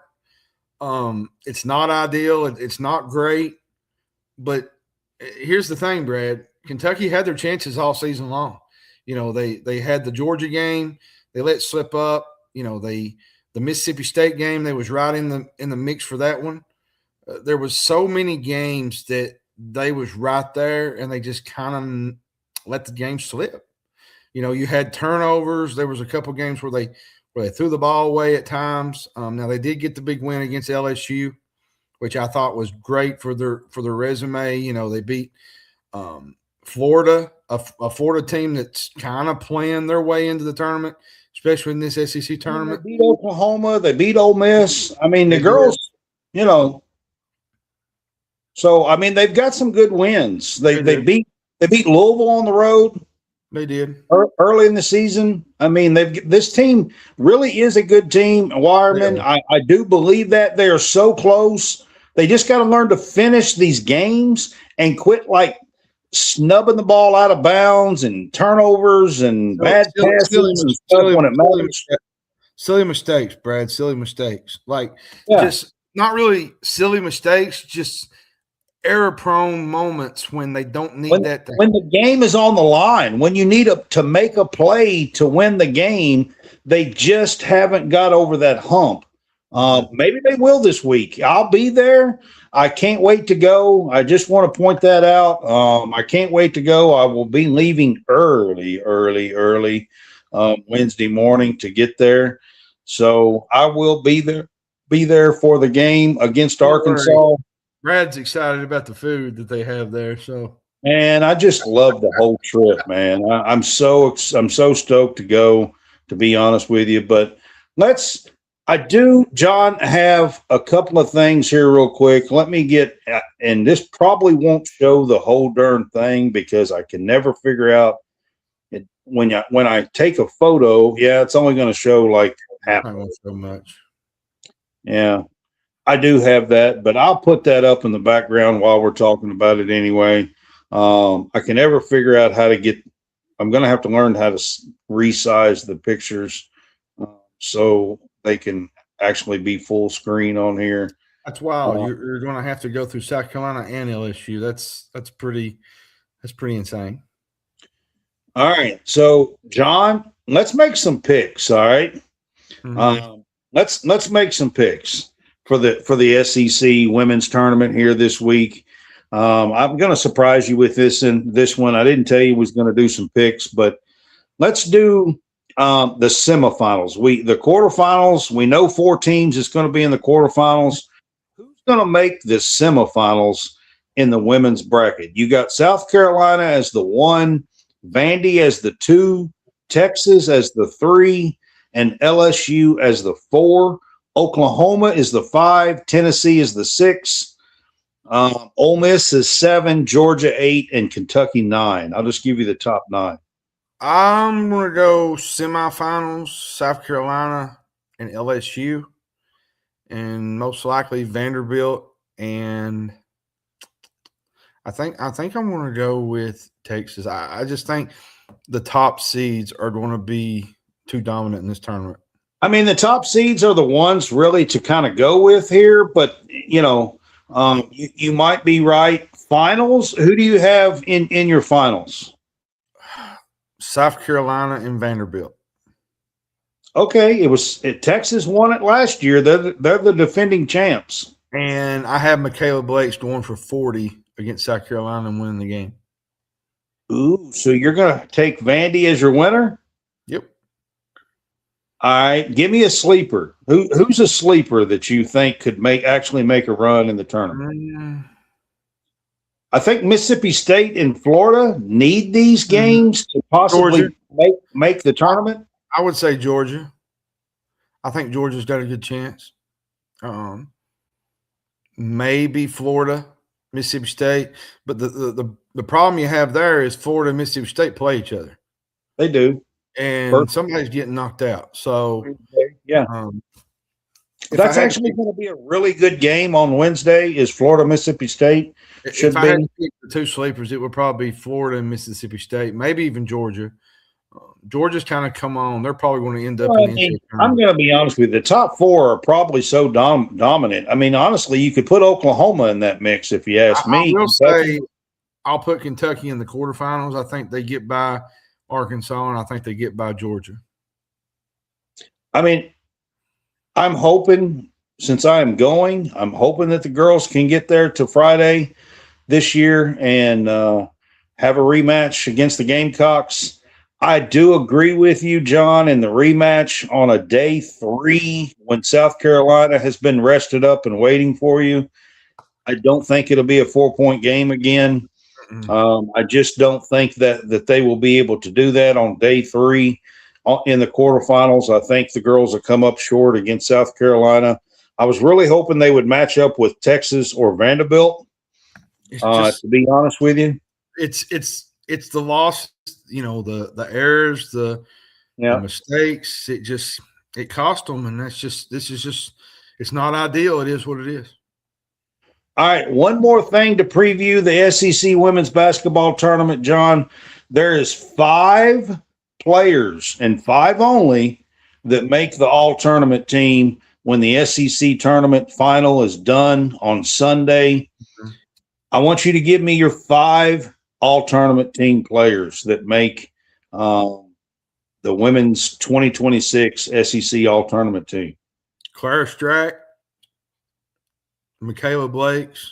It's not ideal. It's not great. But here's the thing, Brad. Kentucky had their chances all season long. They had the Georgia game. They let slip up. The Mississippi State game, they was right in the mix for that one. There was so many games that they was right there, and they just kind of let the game slip. You had turnovers. There was a couple games where they threw the ball away at times. Now they did get the big win against LSU, which I thought was great for their resume. They beat Florida, a Florida team that's kind of playing their way into the tournament, especially in this SEC tournament. They beat Oklahoma. They beat Ole Miss. I mean, the girls, So I mean, they've got some good wins. They beat Louisville on the road. They did early in the season. I mean, this team really is a good team. Wireman, yeah. I do believe that they are so close. They just got to learn to finish these games and quit snubbing the ball out of bounds and turnovers and bad passes and stuff when it matters. Silly mistakes, Brad. Silly mistakes. Just not really silly mistakes, just error-prone moments when they don't need that. When the game is on the line, when you need to make a play to win the game, they just haven't got over that hump. Maybe they will this week. I'll be there. I can't wait to go. I just want to point that out. I can't wait to go. I will be leaving early Wednesday morning to get there. So I will be there for the game against Arkansas. Brad's excited about the food that they have there. So, man, I just love the whole trip, man. I'm so stoked to go, to be honest with you. But I do, John, have a couple of things here real quick. Let me get, and this probably won't show the whole darn thing because I can never figure out it, when I take a photo. Yeah, it's only going to show half. I won't show much. Yeah. I do have that, but I'll put that up in the background while we're talking about it anyway. I can never figure out how to get – I'm going to have to learn how to resize the pictures so they can actually be full screen on here. That's wild. You're going to have to go through South Carolina and LSU. That's pretty insane. All right. So, John, let's make some picks, all right? Mm-hmm. Let's make some picks for the SEC women's tournament here this week. I'm going to surprise you with this one. I didn't tell you I was going to do some picks, but let's do the semifinals. The quarterfinals, we know 4 teams is going to be in the quarterfinals. Who's going to make the semifinals in the women's bracket? You got South Carolina as the 1, Vandy as the 2, Texas as the 3, and LSU as the 4. Oklahoma is the 5. Tennessee is the 6. Ole Miss is 7. Georgia 8, and Kentucky 9. I'll just give you the top 9. I'm going to go semifinals, South Carolina and LSU, and most likely Vanderbilt. And I think I'm going to go with Texas. I just think the top seeds are going to be too dominant in this tournament. I mean, the top seeds are the ones really to kind of go with here, but, you might be right. Finals, who do you have in your finals? South Carolina and Vanderbilt. Okay, Texas won it last year. They're the defending champs. And I have Michaela Blake's going for 40 against South Carolina and winning the game. Ooh, so you're going to take Vandy as your winner? Yep. All right, give me a sleeper. Who's a sleeper that you think could actually make a run in the tournament? I think Mississippi State and Florida need these games to possibly make the tournament. I would say Georgia. I think Georgia's got a good chance. Maybe Florida, Mississippi State, but the problem you have there is Florida and Mississippi State play each other. They do. And somebody's getting knocked out. So, yeah. That's actually going to be a really good game on Wednesday is Florida, Mississippi State. If I had to pick the two sleepers, it would probably be Florida and Mississippi State, maybe even Georgia. Georgia's kind of come on. They're probably going to end up in the I'm going to be honest with you. The top 4 are probably so dominant. I mean, honestly, you could put Oklahoma in that mix if you ask me. I will say I'll put Kentucky in the quarterfinals. I think they get by Arkansas, and I think they get by Georgia. I mean, I'm hoping, since I'm hoping that the girls can get there to Friday this year and have a rematch against the Gamecocks. I do agree with you, John, in the rematch on a day 3 when South Carolina has been rested up and waiting for you. I don't think it'll be a 4-point game again. I just don't think that they will be able to do that on day 3 in the quarterfinals. I think the girls will come up short against South Carolina. I was really hoping they would match up with Texas or Vanderbilt. To be honest with you, it's the loss, the errors, the mistakes. It cost them, and it's not ideal. It is what it is. All right, one more thing to preview the SEC women's basketball tournament, John. There is 5 players and 5 only that make the all-tournament team when the SEC tournament final is done on Sunday. Mm-hmm. I want you to give me your 5 all-tournament team players that make the women's 2026 SEC all-tournament team. Clara Strack, Michaela Blakes,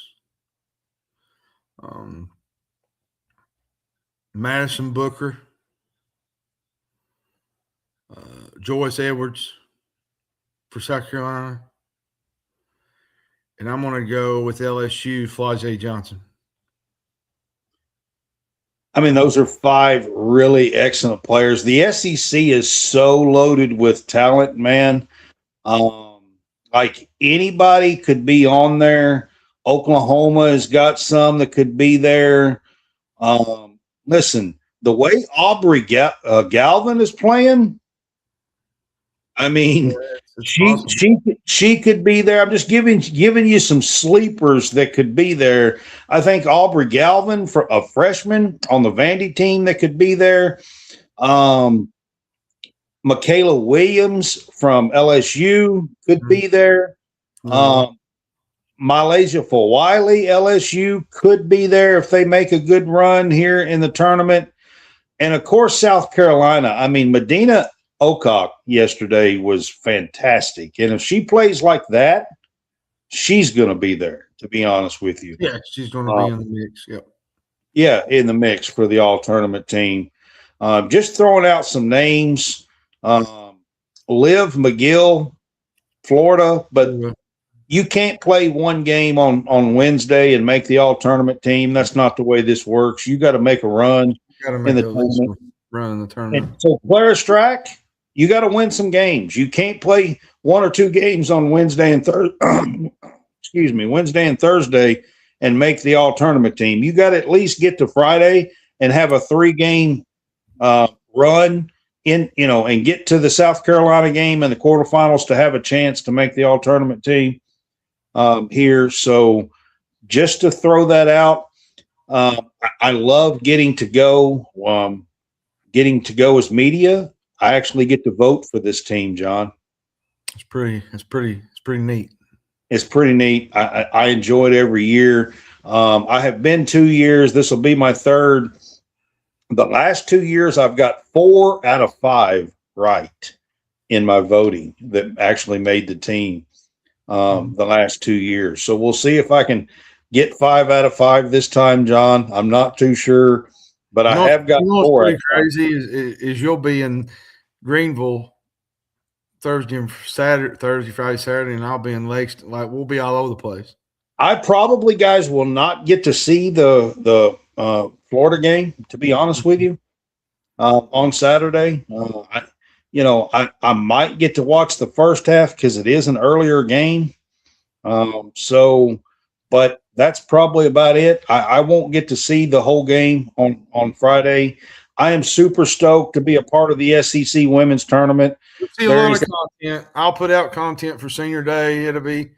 Madison Booker, Joyce Edwards for South Carolina, and I'm going to go with LSU, Flau'jae Johnson. I mean, those are 5 really excellent players. The SEC is so loaded with talent, man. Like anybody could be on there. Oklahoma has got some that could be there. Listen, the way Aubrey Galvin is playing, I mean, she could be there. I'm just giving you some sleepers that could be there. I think Aubrey Galvin, for a freshman on the Vandy team, that could be there. Michaela Williams from LSU could be there. Malaysia Fawiley, LSU, could be there if they make a good run here in the tournament. And, of course, South Carolina. I mean, Medina Ocock yesterday was fantastic. And if she plays like that, she's going to be there, to be honest with you. Yeah, she's going to be in the mix. Yep. Yeah, in the mix for the all-tournament team. Just throwing out some names. Liv McGill, Florida, but you can't play one game on Wednesday and make the all-tournament team. That's not the way this works. You got to make a run in the tournament. Run in the tournament. And so Clara Strack, you got to win some games. You can't play 1 or 2 games on Wednesday and Wednesday and Thursday and make the all tournament team. You got to at least get to Friday and have a 3-game run in, and get to the South Carolina game and the quarterfinals to have a chance to make the all tournament team here. So just to throw that out, I love getting to go as media. I actually get to vote for this team, John. It's pretty neat. It's pretty neat. I enjoy it every year. I have been 2 years. This will be my third. The last 2 years, I've got 4 out of 5 right in my voting that actually made the team the last 2 years. So we'll see if I can get 5 out of 5 this time, John. I'm not too sure, but I have got 4. What's pretty crazy is you'll be in Greenville Thursday, Friday, Saturday, and I'll be in Lexington. Like, we'll be all over the place. I probably, guys, will not get to see the Florida game, to be honest with you, on Saturday. I might get to watch the first half because it is an earlier game. But that's probably about it. I won't get to see the whole game on Friday. I am super stoked to be a part of the SEC women's tournament. You'll see a lot of content. I'll put out content for Senior Day. It'll be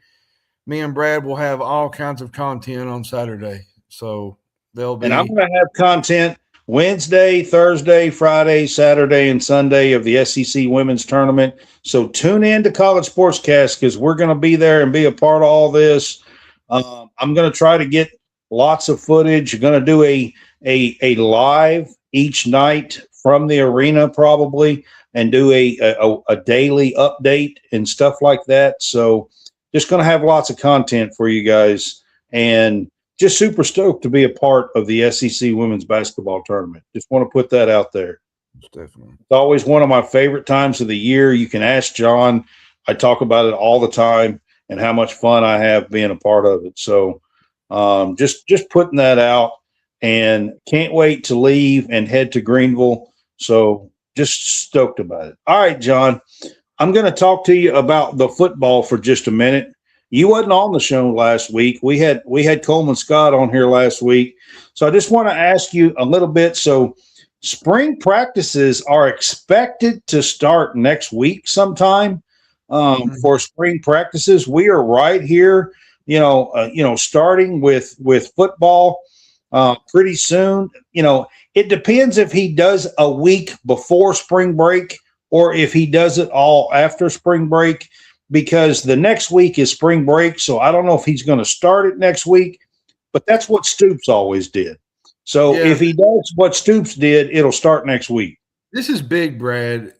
me and Brad will have all kinds of content on Saturday. So they'll be. And I'm going to have content Wednesday, Thursday, Friday, Saturday, and Sunday of the SEC women's tournament. So tune in to College SportsCast because we're going to be there and be a part of all this. I'm going to try to get lots of footage. You're going to do a live each night from the arena probably and do a daily update and stuff like that. So just going to have lots of content for you guys and just super stoked to be a part of the SEC women's basketball tournament. Just want to put that out there. Definitely. It's always one of my favorite times of the year. You can ask John. I talk about it all the time and how much fun I have being a part of it. So just putting that out and can't wait to leave and head to Greenville. So just stoked about it. All right, John, I'm going to talk to you about the football for just a minute. You wasn't on the show last week. We had Coleman Scott on here last week. So I just want to ask you a little bit. So spring practices are expected to start next week sometime for spring practices. We are right here, starting with football pretty soon. It depends if he does a week before spring break or if he does it all after spring break, because the next week is spring break. So I don't know if he's going to start it next week, but that's what Stoops always did. So if he does what Stoops did, it'll start next week. This is big, Brad.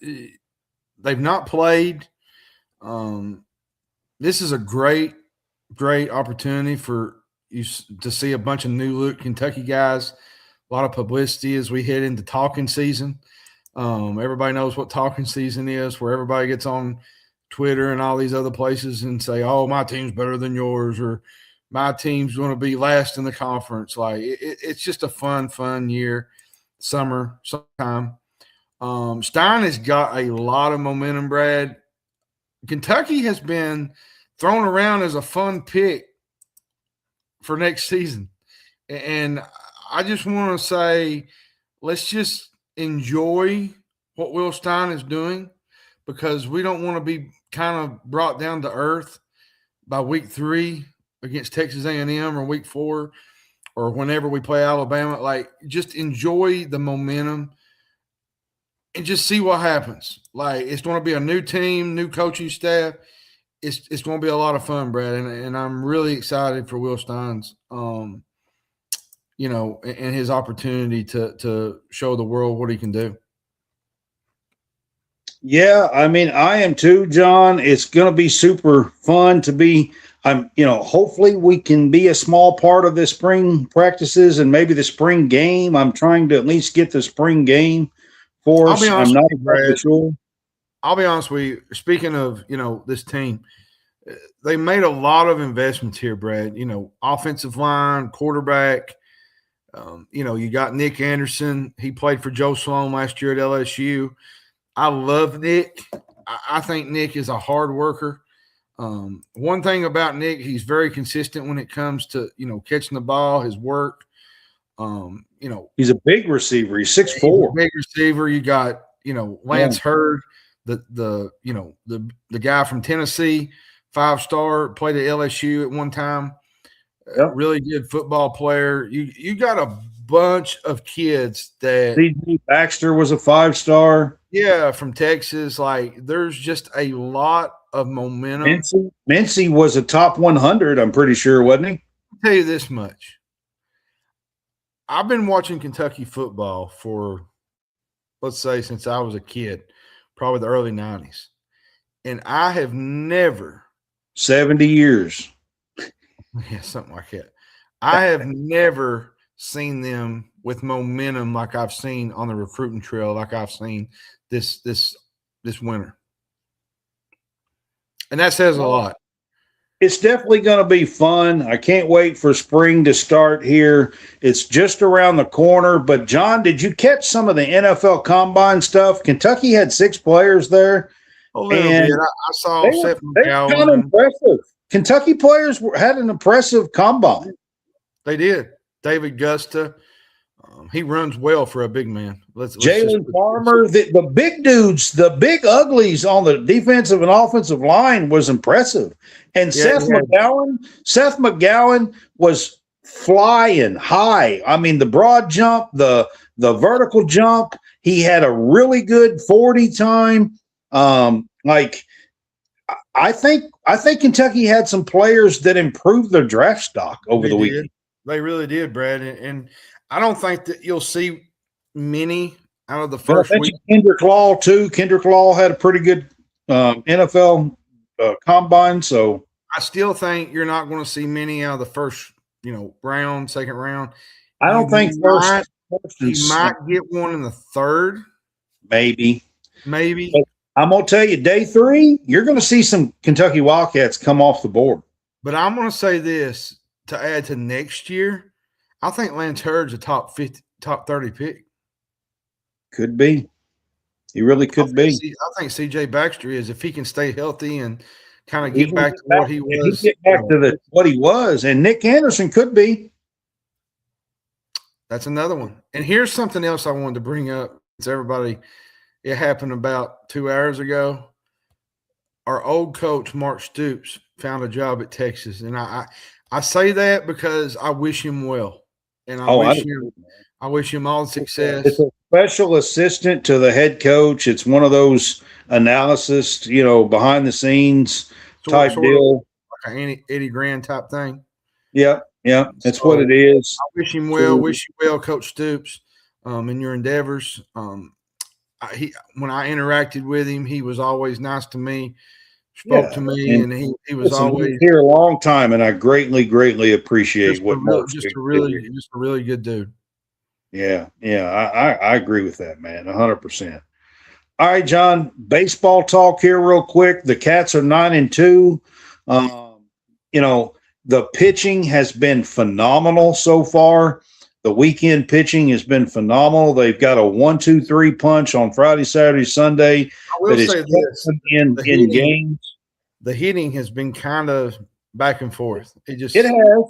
They've not played. This is a great opportunity for you to see a bunch of new look Kentucky guys. A lot of publicity as we head into talking season. Everybody knows what talking season is, where everybody gets on Twitter and all these other places and say, "Oh, my team's better than yours," or "My team's going to be last in the conference." Like it's just a fun year, summertime. Stein has got a lot of momentum, Brad. Kentucky has been thrown around as a fun pick for next season. And I just want to say, let's just enjoy what Will Stein is doing, because we don't want to be kind of brought down to earth by week 3 against Texas A&M or week 4 or whenever we play Alabama. Like, just enjoy the momentum and just see what happens. Like, it's going to be a new team, new coaching staff. It's going to be a lot of fun, Brad, and I'm really excited for Will Stein's, and his opportunity to show the world what he can do. Yeah, I mean, I am too, John. It's going to be super fun to be. Hopefully we can be a small part of the spring practices and maybe the spring game. I'm trying to at least get the spring game for us. I'm not exactly sure. I'll be honest with you. Speaking of, this team, they made a lot of investments here, Brad. Offensive line, quarterback. You got Nick Anderson. He played for Joe Sloan last year at LSU. I love Nick. I think Nick is a hard worker. One thing about Nick, he's very consistent when it comes to, catching the ball, his work. He's a big receiver. He's 6'4". Big receiver. You got, Lance Hurd, the guy from Tennessee, 5-star, played at LSU at one time. Yep. Really good football player. You got a bunch of kids that C.J. Baxter was a 5-star. Yeah, from Texas. Like, there's just a lot of momentum. Mincy was a top 100, I'm pretty sure, wasn't he? I'll tell you this much. I've been watching Kentucky football for, let's say, since I was a kid, probably the early 90s. And I have never 70 years. Yeah, something like that. I have never seen them with momentum like I've seen on the recruiting trail, like I've seen this winter. And that says a lot. It's definitely going to be fun. I can't wait for spring to start here. It's just around the corner. But, John, did you catch some of the NFL Combine stuff? Kentucky had 6 players there. A little bit. I saw Seth McGowan. Kind of impressive. Kentucky players had an impressive combine. They did. David Gusta, he runs well for a big man. Jaylen Farmer, the big dudes, the big uglies on the defensive and offensive line was impressive. And Seth McGowan was flying high. I mean, the broad jump, the vertical jump. He had a really good 40 time. I think Kentucky had some players that improved their draft stock over the weekend. They really did, Brad. And I don't think that you'll see many out of the first week. Kendrick Law, too. Kendrick Law had a pretty good NFL combine. So I still think you're not going to see many out of the first, round, second round. I don't think you might get one in the third. Maybe. But I'm going to tell you, day 3, you're going to see some Kentucky Wildcats come off the board. But I'm going to say this to add to next year. I think Lance Hurd's a top 30 pick. Could be. He really could be. I think C.J. Baxter is, if he can stay healthy and kind of get back to what he was. Get back to what he was. And Nick Anderson could be. That's another one. And here's something else I wanted to bring up. It's everybody. It happened about 2 hours ago. Our old coach, Mark Stoops, found a job at Texas. And I say that because I wish him well. And I wish him all the success. It's a special assistant to the head coach. It's one of those analysis, behind the scenes type deal. Like an Eddie Grant type thing. Yeah. That's what it is. I wish him well. Wish you well, Coach Stoops, in your endeavors. When I interacted with him, he was always nice to me. Spoke to me, and he was always here a long time, and I greatly appreciate what Mark's just a really good dude. Yeah, I agree with that, man, 100%. All right, John, baseball talk here real quick. The Cats are 9-2. The pitching has been phenomenal so far. The weekend pitching has been phenomenal. They've got a 1-2-3 punch on Friday, Saturday, Sunday. I will say this: in games. The hitting has been kind of back and forth. It has.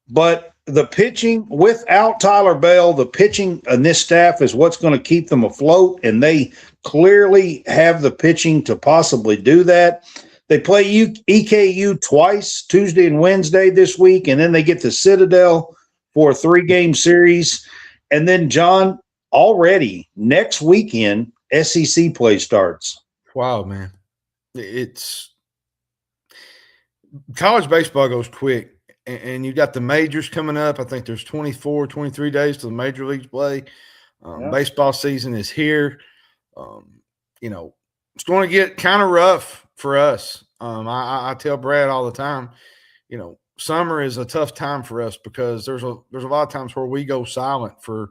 But the pitching, without Tyler Bell, the pitching in this staff is what's going to keep them afloat, and they clearly have the pitching to possibly do that. They play EKU twice, Tuesday and Wednesday this week, and then they get to Citadel for a 3-game series. And then, John, already next weekend, SEC play starts. Wow, man. It's college baseball goes quick, and you got the majors coming up. I think there's 24, 23 days till the major leagues play. Baseball season is here. It's going to get kind of rough for us. I tell Brad all the time, summer is a tough time for us because there's a lot of times where we go silent for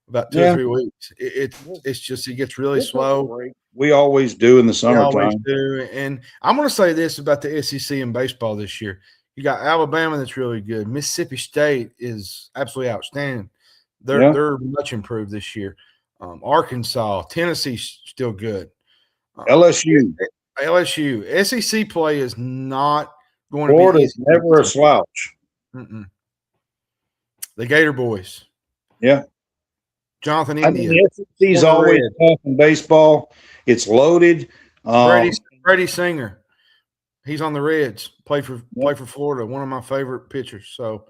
about 2 or 3 weeks. It's just, it gets really slow. We always do in the summertime. We always do. And I'm going to say this about the SEC and baseball this year. You got Alabama that's really good. Mississippi State is absolutely outstanding. They're much improved this year. Arkansas, Tennessee's still good. LSU. SEC play is not going Florida's to be easy. never a slouch. Mm-mm. The Gator Boys. Yeah. Jonathan I India. mean, the SEC's always tough in baseball. It's loaded. Brady Singer. He's on the Reds. Play for Florida. One of my favorite pitchers. So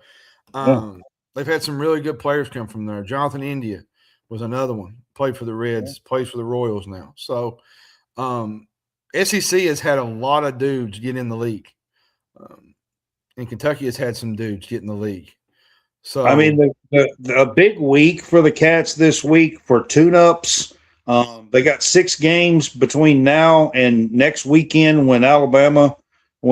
they've had some really good players come from there. Jonathan India was another one. Played for the Reds. Plays for the Royals now. So SEC has had a lot of dudes get in the league. And Kentucky has had some dudes get in the league. So I mean, the big week for the Cats this week for tune-ups. They got 6 games between now and next weekend when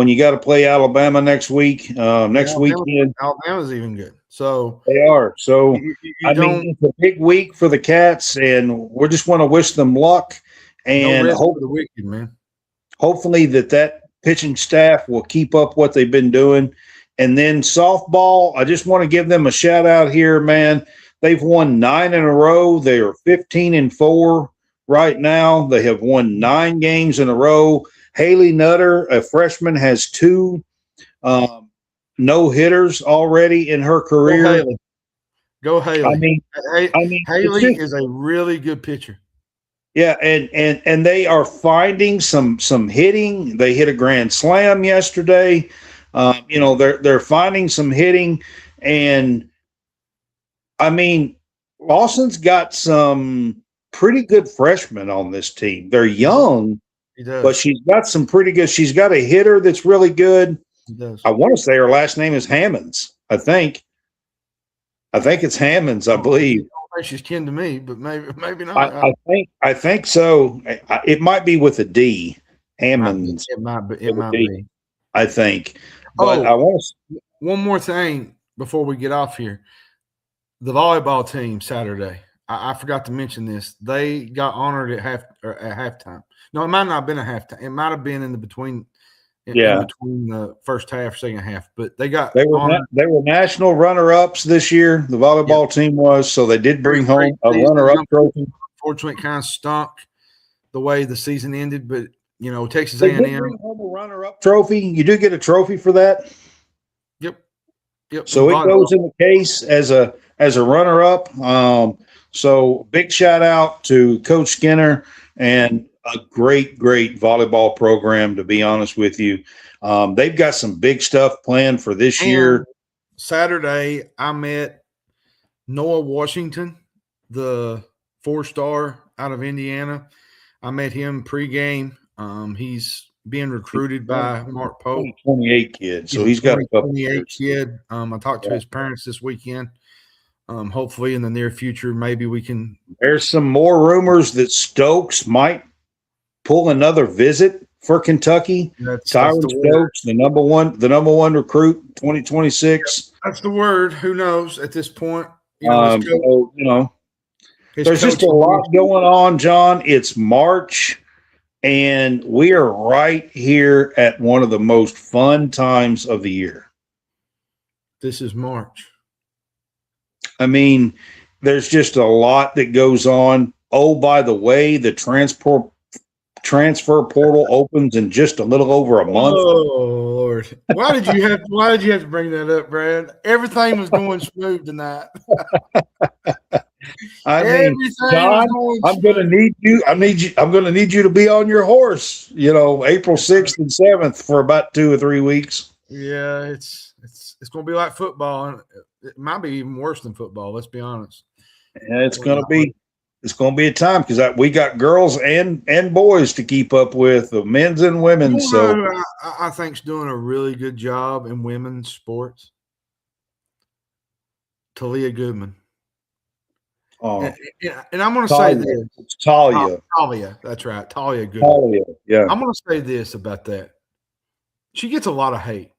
you got to play Alabama next week. Weekend. Alabama's even good. So they are. So mean, it's a big week for the Cats, and we just want to wish them luck. And hopefully that pitching staff will keep up what they've been doing. And then softball, I just want to give them a shout out here, man. They've won 9 in a row. They are 15-4 right now. They have won 9 games in a row. Haley Nutter, a freshman, has 2 no-hitters already in her career. Go Haley. I mean, Haley is a really good pitcher. Yeah, and they are finding some hitting. They hit a grand slam yesterday. They're finding some hitting, and I mean, Lawson's got some pretty good freshmen on this team. They're young, but she's got some pretty good. She's got a hitter that's really good. I want to say her last name is Hammonds. I think it's Hammonds. I believe. I don't think she's kin to me, but maybe not. I think so. It might be with a D. Hammonds. It might be. I think. But I want to. One more thing before we get off here. The volleyball team Saturday. I forgot to mention this. They got honored at halftime. No, it might not have been a halftime. It might have been in between the first half, second half. But they were national runner-ups this year. The volleyball team was, so they did bring home a runner-up trophy. Unfortunately, it kind of stunk the way the season ended, but Texas A&M bring home a runner-up trophy. You do get a trophy for that. Yep. So it goes in the case as a runner-up. So big shout out to Coach Skinner and a great volleyball program, to be honest with you. They've got some big stuff planned for this year. Saturday, I met Noah Washington, the 4-star out of Indiana. I met him pregame. He's being recruited by Mark Pope. 28 kid. So he's got a couple 28 kid. I talked to his parents this weekend. Hopefully in the near future, maybe we can. There's some more rumors that Stokes might pull another visit for Kentucky. Tyron Stokes, the number one recruit, 2026. That's the word. Who knows at this point? There's just a lot going on, John. It's March, and we are right here at one of the most fun times of the year. This is March. I mean, there's just a lot that goes on. Oh, by the way, the transfer portal opens in just a little over a month. Oh Lord! Why did you have to bring that up, Brad? Everything was going smooth tonight. I mean, John, I'm going to need you. I'm going to need you to be on your horse. April 6th and 7th for about 2 or 3 weeks. Yeah, it's going to be like football, and it might be even worse than football. Let's be honest. Yeah, it's going to be a time because we got girls and boys to keep up with, the men's and women's. So I think's doing a really good job in women's sports. Talia Goodman. Oh, and I'm going to say this. It's Talia. Talia, that's right. Talia Goodman. Talia, yeah. I'm going to say this about that. She gets a lot of hate.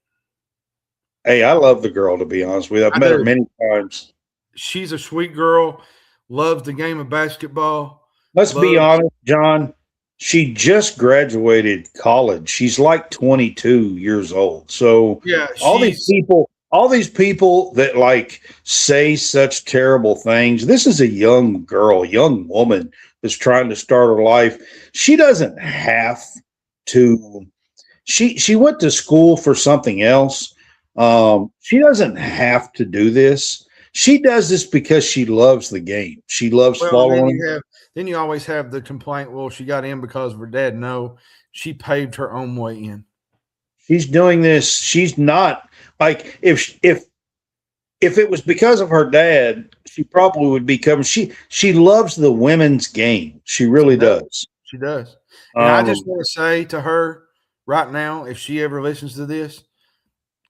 Hey, I love the girl, to be honest with you. I've met her many times. She's a sweet girl, loves the game of basketball. Let's be honest, John. She just graduated college. She's like 22 years old. So all these all these people that like say such terrible things. This is a young girl, young woman that's trying to start her life. She doesn't have to. She went to school for something else. She doesn't have to do this. She does this because she loves the game. She loves following. Then you always have the complaint, well, she got in because of her dad. No, she paved her own way in. She's doing this. She's not like if it was because of her dad, she probably would be coming. She loves the women's game. She really does. She does. And I just want to say to her right now, if she ever listens to this,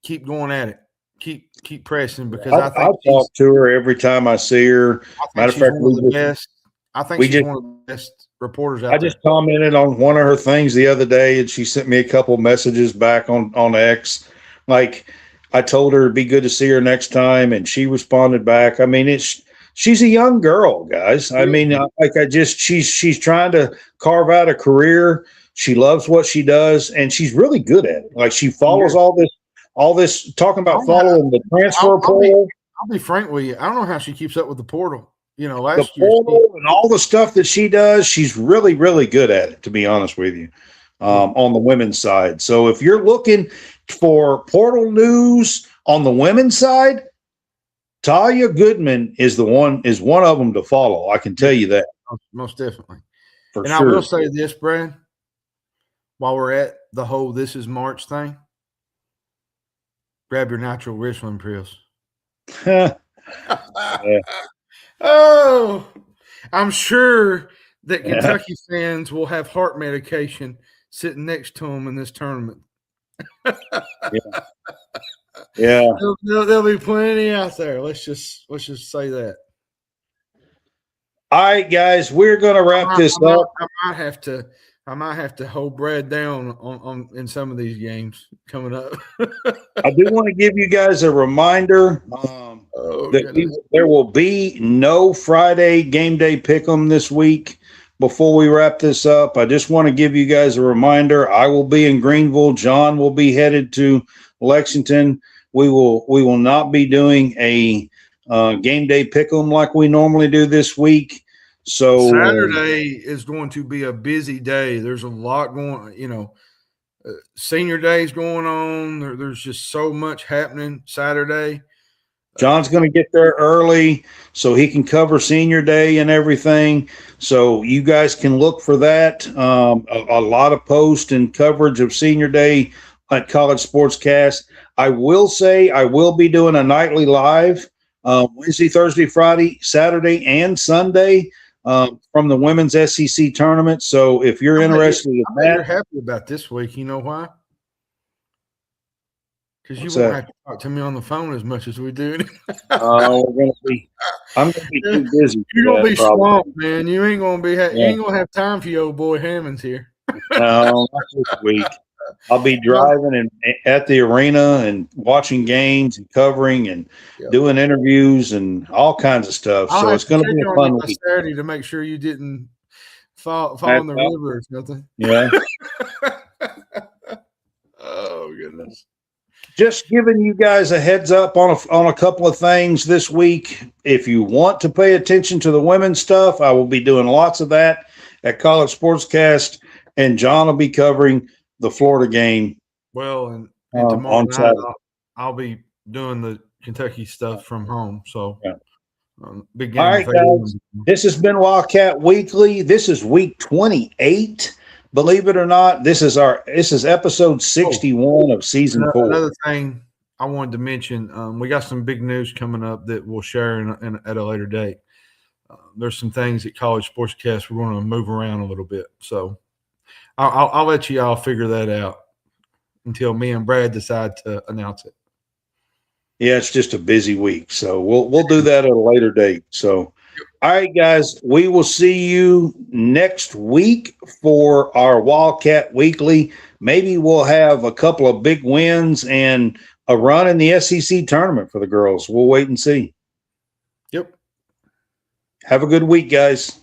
keep going at it. Keep pressing, because I think I talk to her every time I see her. Matter of fact, one of the best. I think she's one of the best reporters out there. I just commented on one of her things the other day, and she sent me a couple messages back on X. Like, I told her it'd be good to see her next time, and she responded back. I mean, she's a young girl, guys. I mean, she's trying to carve out a career. She loves what she does, and she's really good at it. Like, she follows all this talking about following the transfer portal. I'll be frank with you. I don't know how she keeps up with the portal. You know, the portal and all the stuff that she does, she's really, really good at it, to be honest with you, on the women's side. So if you're looking for portal news on the women's side, Talia Goodman is one of them to follow. I can tell you that. Most definitely. For and sure. I will say this, Brad, while we're at the whole This Is March thing, grab your natural wrestling pills. Yeah. Oh, I'm sure that Kentucky fans will have heart medication sitting next to them in this tournament. Yeah. There'll be plenty out there. Let's just say that. All right, guys, we're going to wrap this up. I might have to hold Brad down on in some of these games coming up. I do want to give you guys a reminder that there will be no Friday game day pick'em this week. Before we wrap this up, I just want to give you guys a reminder. I will be in Greenville. John will be headed to Lexington. We will not be doing a game day pick'em like we normally do this week. So Saturday is going to be a busy day. There's a lot going, senior day is going on. There's just so much happening Saturday. John's going to get there early so he can cover senior day and everything. So you guys can look for that. A lot of posts and coverage of senior day at College SportsCast. I will say I will be doing a nightly live Wednesday, Thursday, Friday, Saturday, and Sunday. From the women's SEC tournament. So if you're interested in that, you're happy about this week. You know why? Because you won't have to talk to me on the phone as much as we do. I'm going to be too busy. You're going to be swamped, man. You ain't going to be. You ain't going to have time for your old boy Hammonds here. No, not this week. I'll be driving and at the arena and watching games and covering and doing interviews and all kinds of stuff. So it's going to be a fun week. Saturday to make sure you didn't fall in the river or something. Yeah. Oh goodness. Just giving you guys a heads up on a couple of things this week. If you want to pay attention to the women's stuff, I will be doing lots of that at College SportsCast, and John will be covering the Florida game. Well, and tomorrow night I'll be doing the Kentucky stuff from home. So, big game. All right, guys. This has been Wildcat Weekly. This is week 28. Believe it or not, this is episode 61 of season 4. Another thing I wanted to mention, we got some big news coming up that we'll share at a later date. There's some things at College SportsCast we're going to move around a little bit. So I'll let you all figure that out until me and Brad decide to announce it. Yeah, it's just a busy week, so we'll do that at a later date. So, all right, guys, we will see you next week for our Wildcat Weekly. Maybe we'll have a couple of big wins and a run in the SEC tournament for the girls. We'll wait and see. Yep. Have a good week, guys.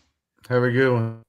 Have a good one.